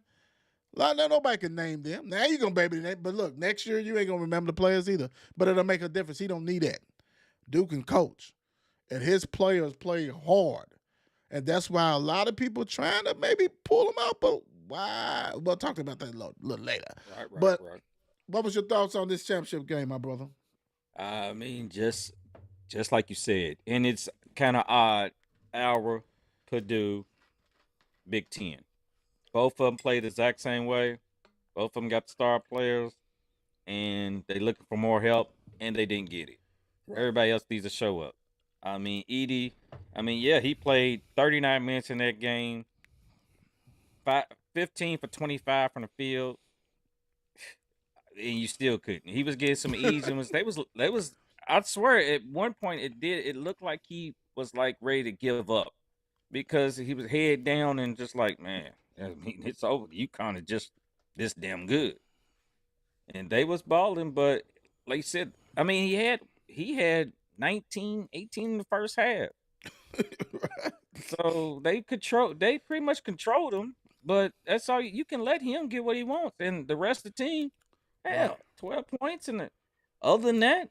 Like, nobody can name them. Now you're gonna be able to name, but look, next year you ain't gonna remember the players either. But it'll make a difference. He don't need that. Dude can coach, and his players play hard, and that's why a lot of people trying to maybe pull him out. But why? We'll talk about that a little later. Right. What was your thoughts on this championship game, my brother? I mean, just like you said, and it's kind of odd. Our Purdue, Big Ten, both of them played the exact same way. Both of them got star players, and they looking for more help, and they didn't get it. Right. Everybody else needs to show up. I mean, Edey. He played 39 minutes in that game. 15 for 25 from the field. And you still couldn't. He was getting some easy ones. They was. I swear, at one point it looked like he was like ready to give up because he was head down and just like, man, it's over. You kind of just this damn good. And they was balling, but like you said, he had 19, 18 in the first half. Right. So they pretty much controlled him. But that's all you can let him get what he wants, and the rest of the team. Hell, 12 points in it. Other than that,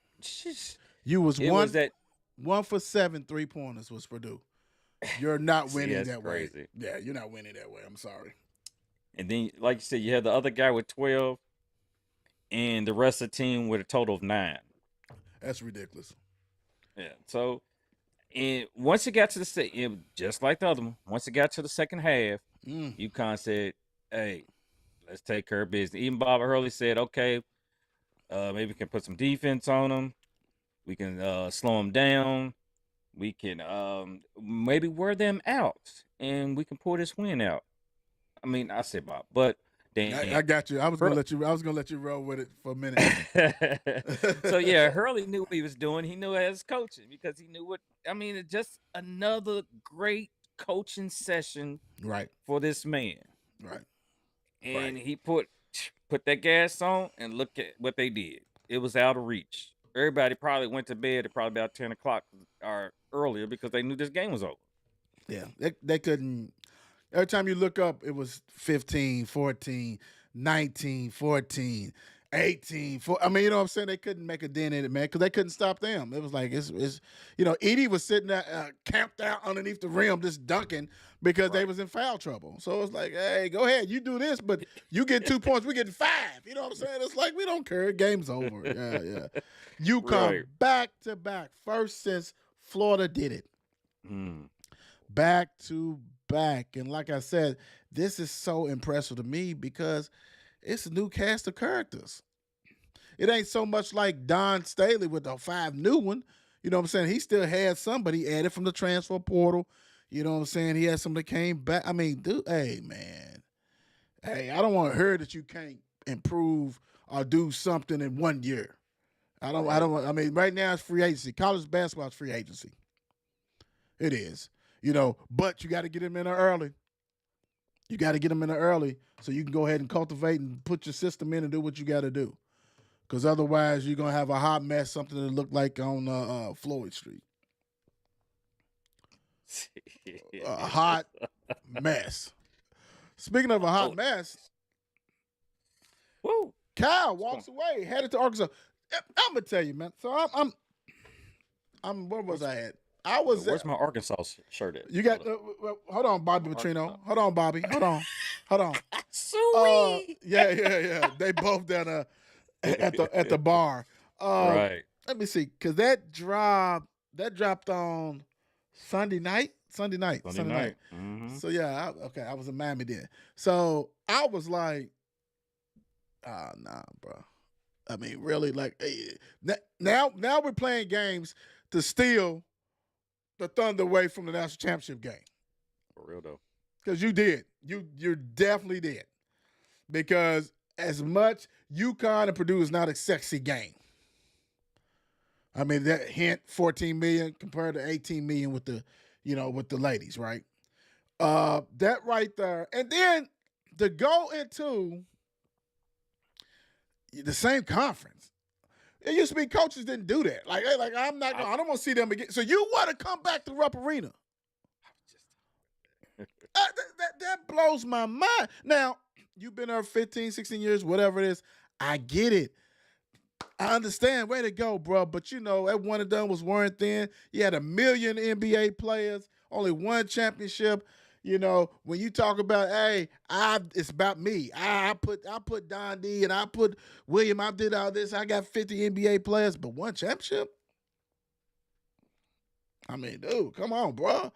you was 1 for 7 3-pointers was Purdue. You're not winning that crazy. Way. Yeah, you're not winning that way. I'm sorry. And then, like you said, you had the other guy with 12, and the rest of the team with a total of 9. That's ridiculous. Yeah. So, and once it got to just like the other one, once it got to the second half, UConn said, "Hey, let's take care of business." Even Bob Hurley said, "Okay, maybe we can put some defense on them. We can slow them down. We can maybe wear them out, and we can pull this win out." I said Bob, but then I got you. I was gonna let you roll with it for a minute. So yeah, Hurley knew what he was doing. He knew as coaching because he knew what. It's just another great coaching session, right, for this man, right. And he put that gas on, and look at what they did. It was out of reach. Everybody probably went to bed at probably about 10 o'clock or earlier because they knew this game was over. Yeah, they couldn't. Every time you look up, it was 15, 14, 19, 14, 18. You know what I'm saying? They couldn't make a dent in it, man, because they couldn't stop them. It was like, Edey was sitting there camped out underneath the rim just dunking because they was in foul trouble. So it's like, hey, go ahead. You do this, but you get 2 points, we get 5. You know what I'm saying? It's like, we don't care. Game's over. Yeah. UConn back-to-back. First since Florida did it. Back-to-back. And like I said, this is so impressive to me because it's a new cast of characters. it ain't so much like Don Staley with the 5 new one. You know what I'm saying? He still had somebody added from the transfer portal. You know what I'm saying? He had some that came back. I mean, dude, hey man, hey, I don't want to hear that you can't improve or do something in 1 year. I don't. I Right. don't. I mean, right now it's free agency. College basketball is free agency. It is. You know, but you got to get him in there early. You got to get them in there early so you can go ahead and cultivate and put your system in and do what you got to do. Because otherwise, you're gonna have a hot mess, something that look like on Floyd Street, a hot mess. Speaking of a hot Oh, mess, woo. Kyle What's going walks away, headed to Arkansas. I'm gonna tell you, man. So I'm. Where was Where's, I at? I was. where's my Arkansas shirt at? You got. Hold up. Hold on, Bobby Arkansas. Petrino. Hold on, Bobby. Hold on. Sweet. Yeah. They both down at the bar. Right. Let me see, cause that dropped on Sunday night. Sunday night. Mm-hmm. So yeah, I was in Miami then. So I was like, nah, bro. I mean, really, like, now we're playing games to steal the thunder away from the national championship game. For real though. Because you did. You definitely did. Because as much UConn and Purdue is not a sexy game. I mean, that hint 14 million compared to 18 million with the, with the ladies, right? That right there. And then to go into the same conference. It used to be coaches didn't do that. Like I don't want to see them again. So you want to come back to Rupp Arena. That blows my mind. Now, you've been there 15, 16 years, whatever it is. I get it. I understand. Way to go, bro. But, that one and done was wearing thin. You had 1 million NBA players, only one championship. When you talk about, hey, it's about me. I put Don D and I put William. I did all this. I got 50 NBA players, but one championship? I mean, dude, come on, bro.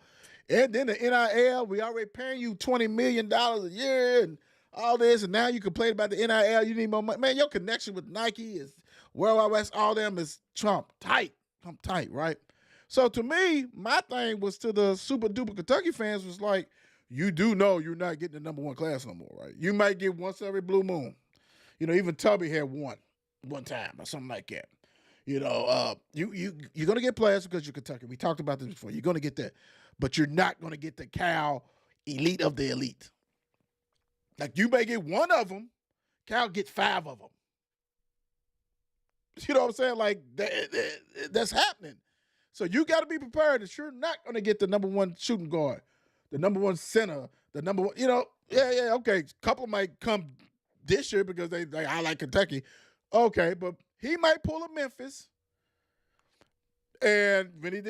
And then the NIL, we already paying you $20 million a year and all this, and now you complain about the NIL. You need more money. Man, your connection with Nike is World Wide West, all them is Trump tight. I'm tight, right? So to me, my thing was to the super duper Kentucky fans was like, you do know you're not getting the number one class no more, right? You might get once every blue moon. Even Tubby had one time or something like that. You're gonna get players because you're Kentucky. We talked about this before. You're gonna get that, but you're not gonna get the Cal elite of the elite. Like you may get one of them, Cal get 5 of them. You know what I'm saying? Like that's happening. So you got to be prepared that you're not gonna get the number one shooting guard, the number one center, the number one. Okay. Couple might come this year because I like Kentucky. Okay, but he might pull a Memphis. And when he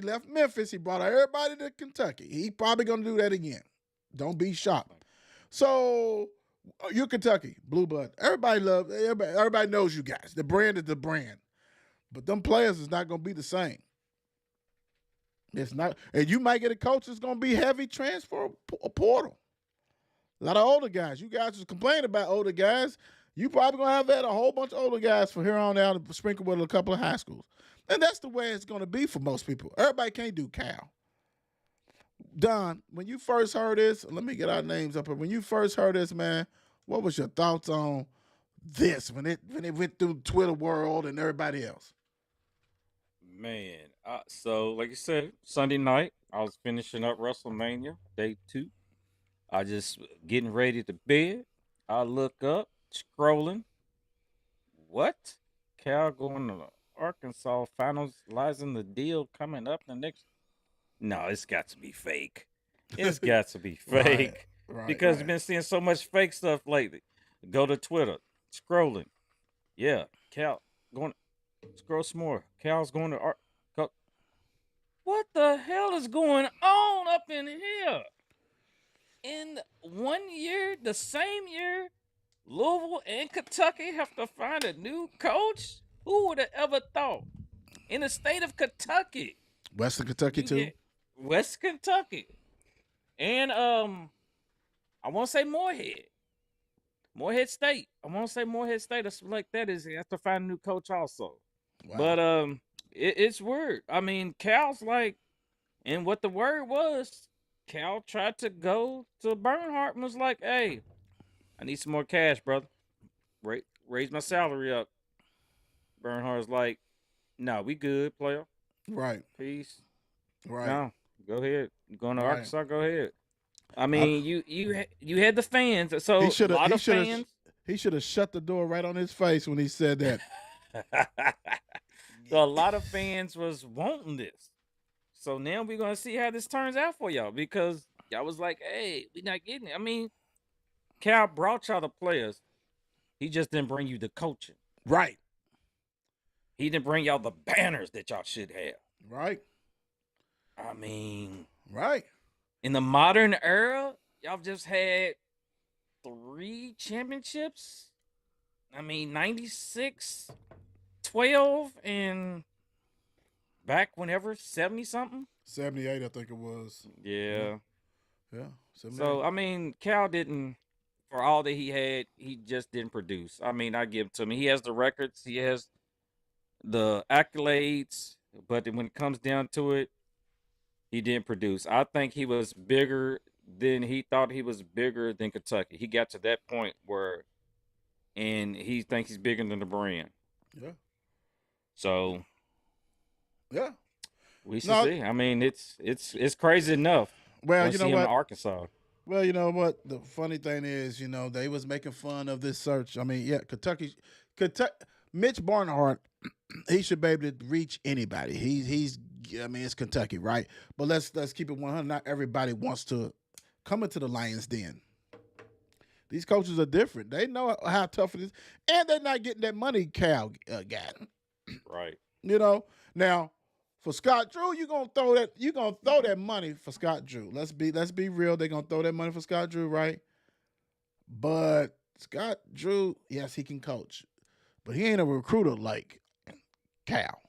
left Memphis, he brought everybody to Kentucky. He probably going to do that again. Don't be shocked. So you're Kentucky, blue blood. Everybody knows you guys. The brand is the brand. But them players is not going to be the same. It's not. And you might get a coach that's going to be heavy transfer portal. A lot of older guys. You guys just complain about older guys. You probably going to have had a whole bunch of older guys from here on out and sprinkle with a couple of high schools. And that's the way it's going to be for most people. Everybody can't do Cal. Don, when you first heard this, let me get our names up here. When you first heard this, man, what was your thoughts on this when it went through Twitter world and everybody else? Man, so like you said, Sunday night, I was finishing up WrestleMania Day 2. I just getting ready to bed. I look up, scrolling. What? Cal going to Arkansas, finalizing the deal coming up the next. No, it's got to be fake. It's got to be fake. Right, because I've been seeing so much fake stuff lately. Go to Twitter, scrolling. Yeah, Cal going. Scroll some more. Cal's going to go. What the hell is going on up in here? In 1 year, the same year, Louisville and Kentucky have to find a new coach? Who would have ever thought? In the state of Kentucky. Western Kentucky, too? West Kentucky. And I want to say Moorhead. Morehead State. I want to say Morehead State or something like that. Is he has to find a new coach also. Wow. But it's weird. I mean, Cal's like, and what the word was, Cal tried to go to Bernhardt and was like, "Hey, I need some more cash, brother. Raise my salary up." Bernhardt's like, "No, we good, player. Right. Peace. Right. No, go ahead. You going to Right. Arkansas? Go ahead." I I, mean, you had the fans, so he a should have. lot He of should have. fans. He should have shut the door right on his face when he said that. So a lot of fans was wanting this. So now we're gonna see how this turns out for y'all because y'all was like, "Hey, we not getting it." I mean, Cal brought y'all the players. He just didn't bring you the coaching. Right. He didn't bring y'all the banners that y'all should have. Right. I mean, Right. in the modern era, y'all just had 3 championships. I mean, 96, 12, and back whenever 70 something. 78, I think it was. Yeah. Yeah. 78. So I mean, Cal didn't, for all that he had, he just didn't produce. I mean, I give it to him. He has the records, he has the accolades, but then when it comes down to it, he didn't produce. I think he was bigger than he thought he was bigger than Kentucky. He got to that point where, and he thinks he's bigger than the brand. Yeah. So Yeah. we should see. I mean, it's crazy enough. Well, Wanna you see know him in what? Arkansas. Well, you know what? The funny thing is, they was making fun of this search. I mean, yeah, Kentucky, Mitch Barnhart, he should be able to reach anybody. He's. I mean, it's Kentucky, right? But let's keep it 100. Not everybody wants to come into the Lions' Den. These coaches are different. They know how tough it is, and they're not getting that money Cal got. Right. Now for Scott Drew, you're gonna throw that money for Scott Drew. Let's be real. They're gonna throw that money for Scott Drew, right? But Scott Drew, yes, he can coach, but he ain't a recruiter like Cal.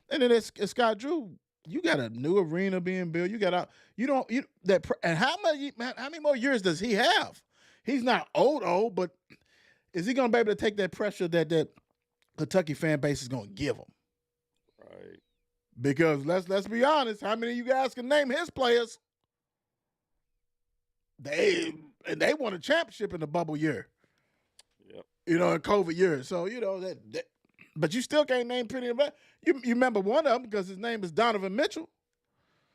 And then it's Scott Drew. You got a new arena being built. You got and how many more years does he have? He's not old, but is he gonna be able to take that pressure that Kentucky fan base is gonna give him? Right. Because let's be honest, how many of you guys can name his players? They won a championship in the bubble year. Yep. In COVID year. So that but you still can't name pretty much. You remember one of them because his name is Donovan Mitchell,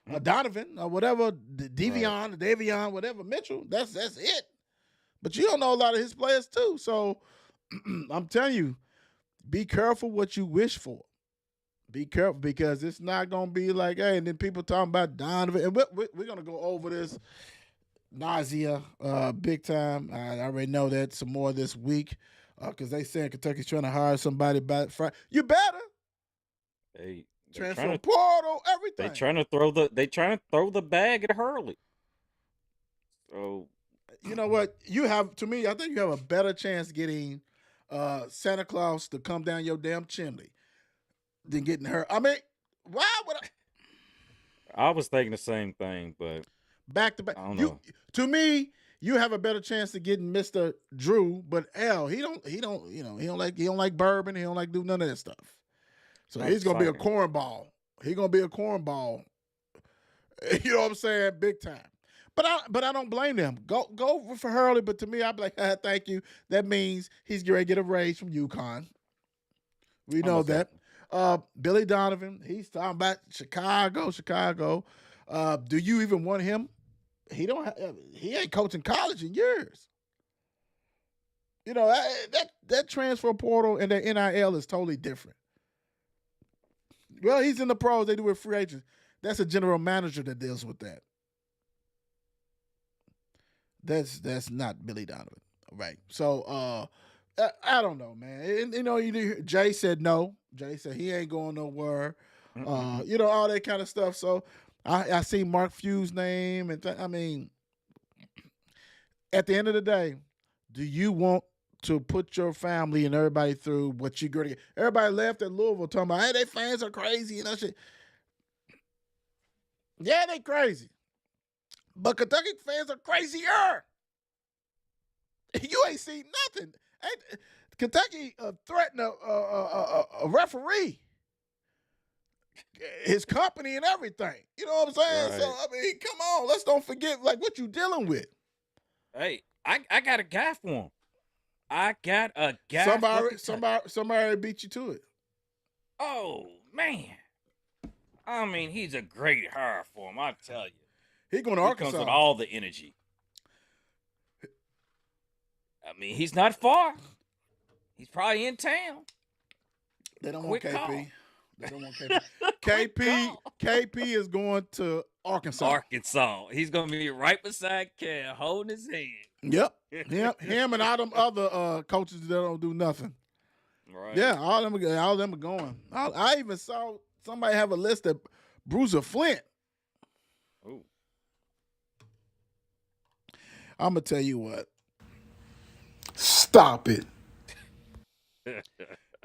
or Donovan, or whatever, Davion, whatever Mitchell. That's it. But you don't know a lot of his players too. So I'm telling you, be careful what you wish for. Be careful because it's not gonna be like, hey, and then people talking about Donovan, and we're gonna go over this nausea big time. I already know that some more this week because they saying Kentucky's trying to hire somebody by Friday. You better. They Transfer portal, everything. They trying to throw the bag at Hurley. So you know what? I think you have a better chance getting Santa Claus to come down your damn chimney than getting her. I mean, why would I was thinking the same thing, but back to back. I don't know. To me, you have a better chance of getting Mr. Drew, but he don't like bourbon. He don't like do none of that stuff. So he's gonna be a cornball. He's gonna be a cornball. You know what I'm saying? Big time. But I don't blame them. Go for Hurley, but to me, I'd be like, thank you. That means he's going to get a raise from UConn. We know that. Billy Donovan, he's talking about Chicago. Do you even want him? He ain't coaching college in years. That transfer portal and the NIL is totally different. Well, he's in the pros. They do it free agents. That's a general manager that deals with that. That's not Billy Donovan, right? So I don't know, man. And, Jay said no. Jay said he ain't going nowhere. All that kind of stuff. So I see Mark Few's name, and I mean, at the end of the day, do you want to put your family and everybody through what you're going to get? Everybody left at Louisville talking about, hey, they fans are crazy and that shit. Yeah, they crazy. But Kentucky fans are crazier. You ain't seen nothing. Kentucky threatened a referee, his company and everything. You know what I'm saying? Right. So I mean, come on, let's don't forget like what you dealing with. Hey, I got a guy for him. I got a guy for Kentucky. Somebody beat you to it. Oh man. I mean, he's a great hire for him. I tell you, He going to he Arkansas. comes with all the energy. I mean, he's not far. He's probably in town. They don't Quick want KP. call. They don't want KP. Quick KP call. KP is going to Arkansas. Arkansas. He's gonna be right beside Cal, holding his hand. Yep. Him and all them other coaches that don't do nothing. Right. Yeah, all of them are going. I even saw somebody have a list of Bruiser Flint. Ooh. I'm gonna tell you what. Stop it.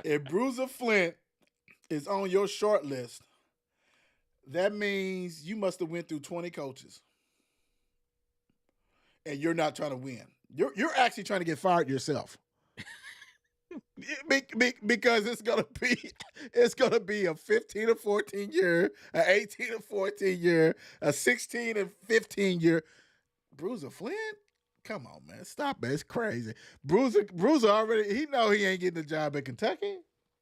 If Bruiser Flint is on your short list, that means you must have went through 20 coaches, and you're not trying to win. You're actually trying to get fired yourself. Because it's gonna be a 15 or 14 year, an 18 or 14 year, a 16 and 15 year. Bruiser Flint, come on, man, stop it. It's crazy. Bruiser already he ain't getting a job at Kentucky.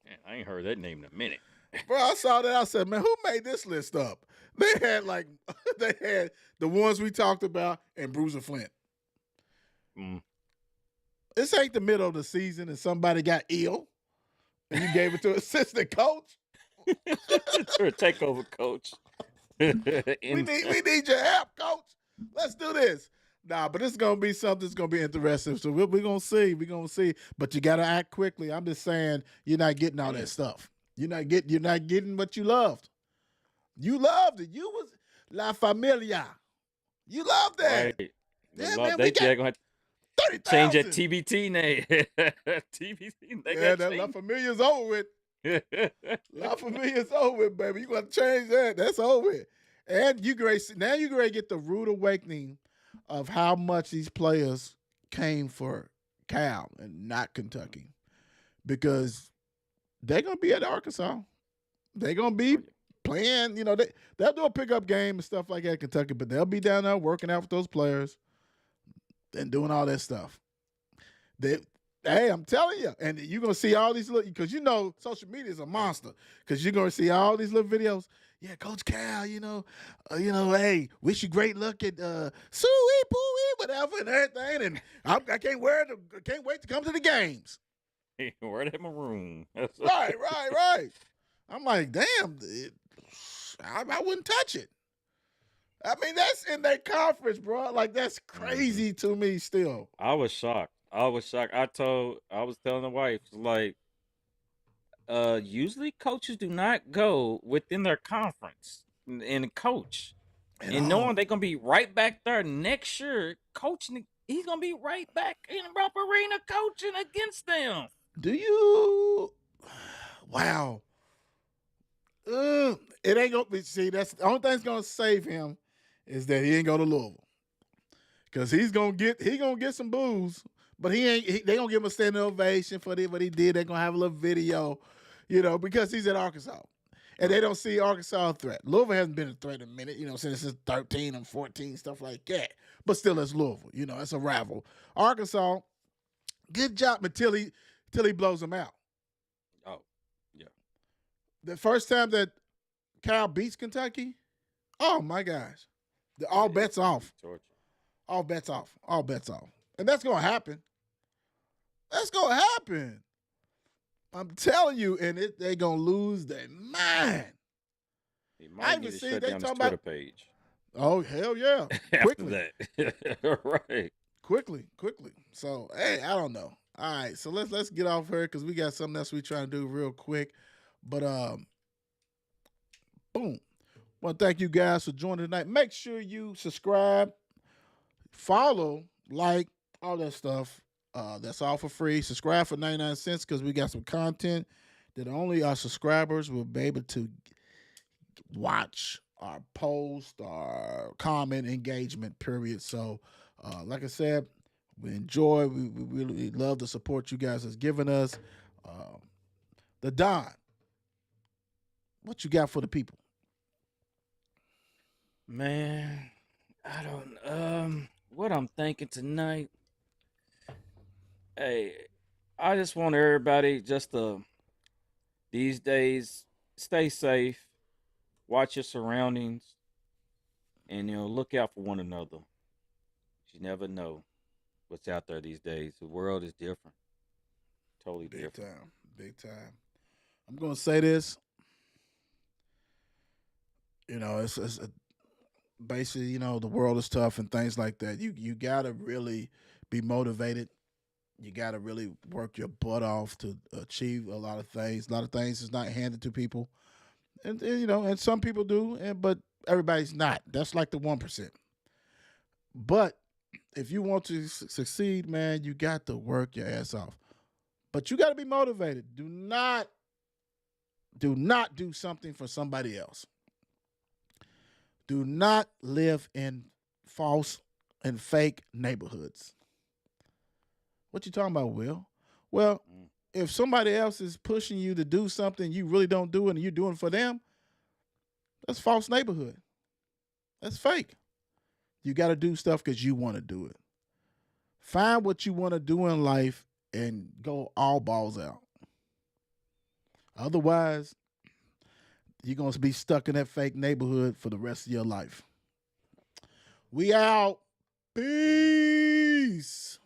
Man, I ain't heard that name in a minute. Bro, I saw that. I said, man, who made this list up? They had the ones we talked about and Bruiser Flint. Mm. This ain't the middle of the season and somebody got ill and you gave it to assistant coach. Or a takeover coach. We need your help, coach. Let's do this. Nah, but it's gonna be something that's gonna be interesting. So we're gonna see. We're gonna see. But you gotta act quickly. I'm just saying you're not getting all that stuff. You're not getting what you loved. You loved it. You was La Familia. You loved that. Right. Yeah, man, we got gonna 30,000. change that TBT name. TBT. Yeah, that La Familia's over with. La Familia's over with, baby. You got to change that. That's over with. And you great get the rude awakening of how much these players came for Cal and not Kentucky, because they're gonna be at Arkansas. They're gonna be playing. They'll do a pickup game and stuff like that at Kentucky, but they'll be down there working out with those players and doing all that stuff. Hey, I'm telling you, and you're gonna see all these little, because social media is a monster. Because you're gonna see all these little videos. Yeah, Coach Cal, hey, wish you great luck at Suey Pooey, whatever, and everything. And I can't wait to come to the games. Wear that maroon. Right. I'm like, damn, I wouldn't touch it. I mean, that's in their conference, bro. Like, that's crazy to me still. I was shocked. I was telling the wife, like, usually coaches do not go within their conference and coach. And knowing they're going to be right back there next year coaching, he's going to be right back in Rupp Arena coaching against them. Do you? Wow. It ain't going to be, see, that's the only thing that's going to save him is that he ain't go to Louisville. Because he's going to get some boos, but they going to give him a standing ovation for what he did. They're going to have a little video, because he's at Arkansas. And they don't see Arkansas a threat. Louisville hasn't been a threat in a minute, since 13 and 14, stuff like that. But still, it's Louisville. It's a rival. Arkansas, good job until he blows them out. Oh, yeah. The first time that Cal beats Kentucky, oh, my gosh. All bets off. Georgia. All bets off. All bets off. And that's going to happen. That's going to happen. I'm telling you, and they're going to lose their mind. He might need to shut down his Twitter page. Oh, hell yeah. Quickly. That. Right. Quickly. So, hey, I don't know. All right, so let's get off here because we got something else we trying to do real quick. But, boom. I want to thank you guys for joining tonight. Make sure you subscribe, follow, like, all that stuff. That's all for free. Subscribe for 99 cents because we got some content that only our subscribers will be able to watch, our post, our comment, engagement, period. So, like I said, We enjoy. We really love the support you guys has given us. Uh, the Don, what you got for the people? Man, I don't what I'm thinking tonight. Hey, I just want everybody just to these days stay safe, watch your surroundings, and look out for one another. You never know what's out there these days. The world is different, totally Big different. time, big time. I'm gonna say this. It's basically, the world is tough and things like that. You gotta really be motivated. You gotta really work your butt off to achieve a lot of things. A lot of things is not handed to people, and some people do, but everybody's not. That's like the 1%. But if you want to succeed, man, you got to work your ass off. But you got to be motivated. Do not do something for somebody else. Do not live in false and fake neighborhoods. What you talking about, Will? Well, Mm. if somebody else is pushing you to do something you really don't do and you're doing it for them, that's false neighborhood. That's fake. You got to do stuff because you want to do it. Find what you want to do in life and go all balls out. Otherwise, you're going to be stuck in that fake neighborhood for the rest of your life. We out. Peace.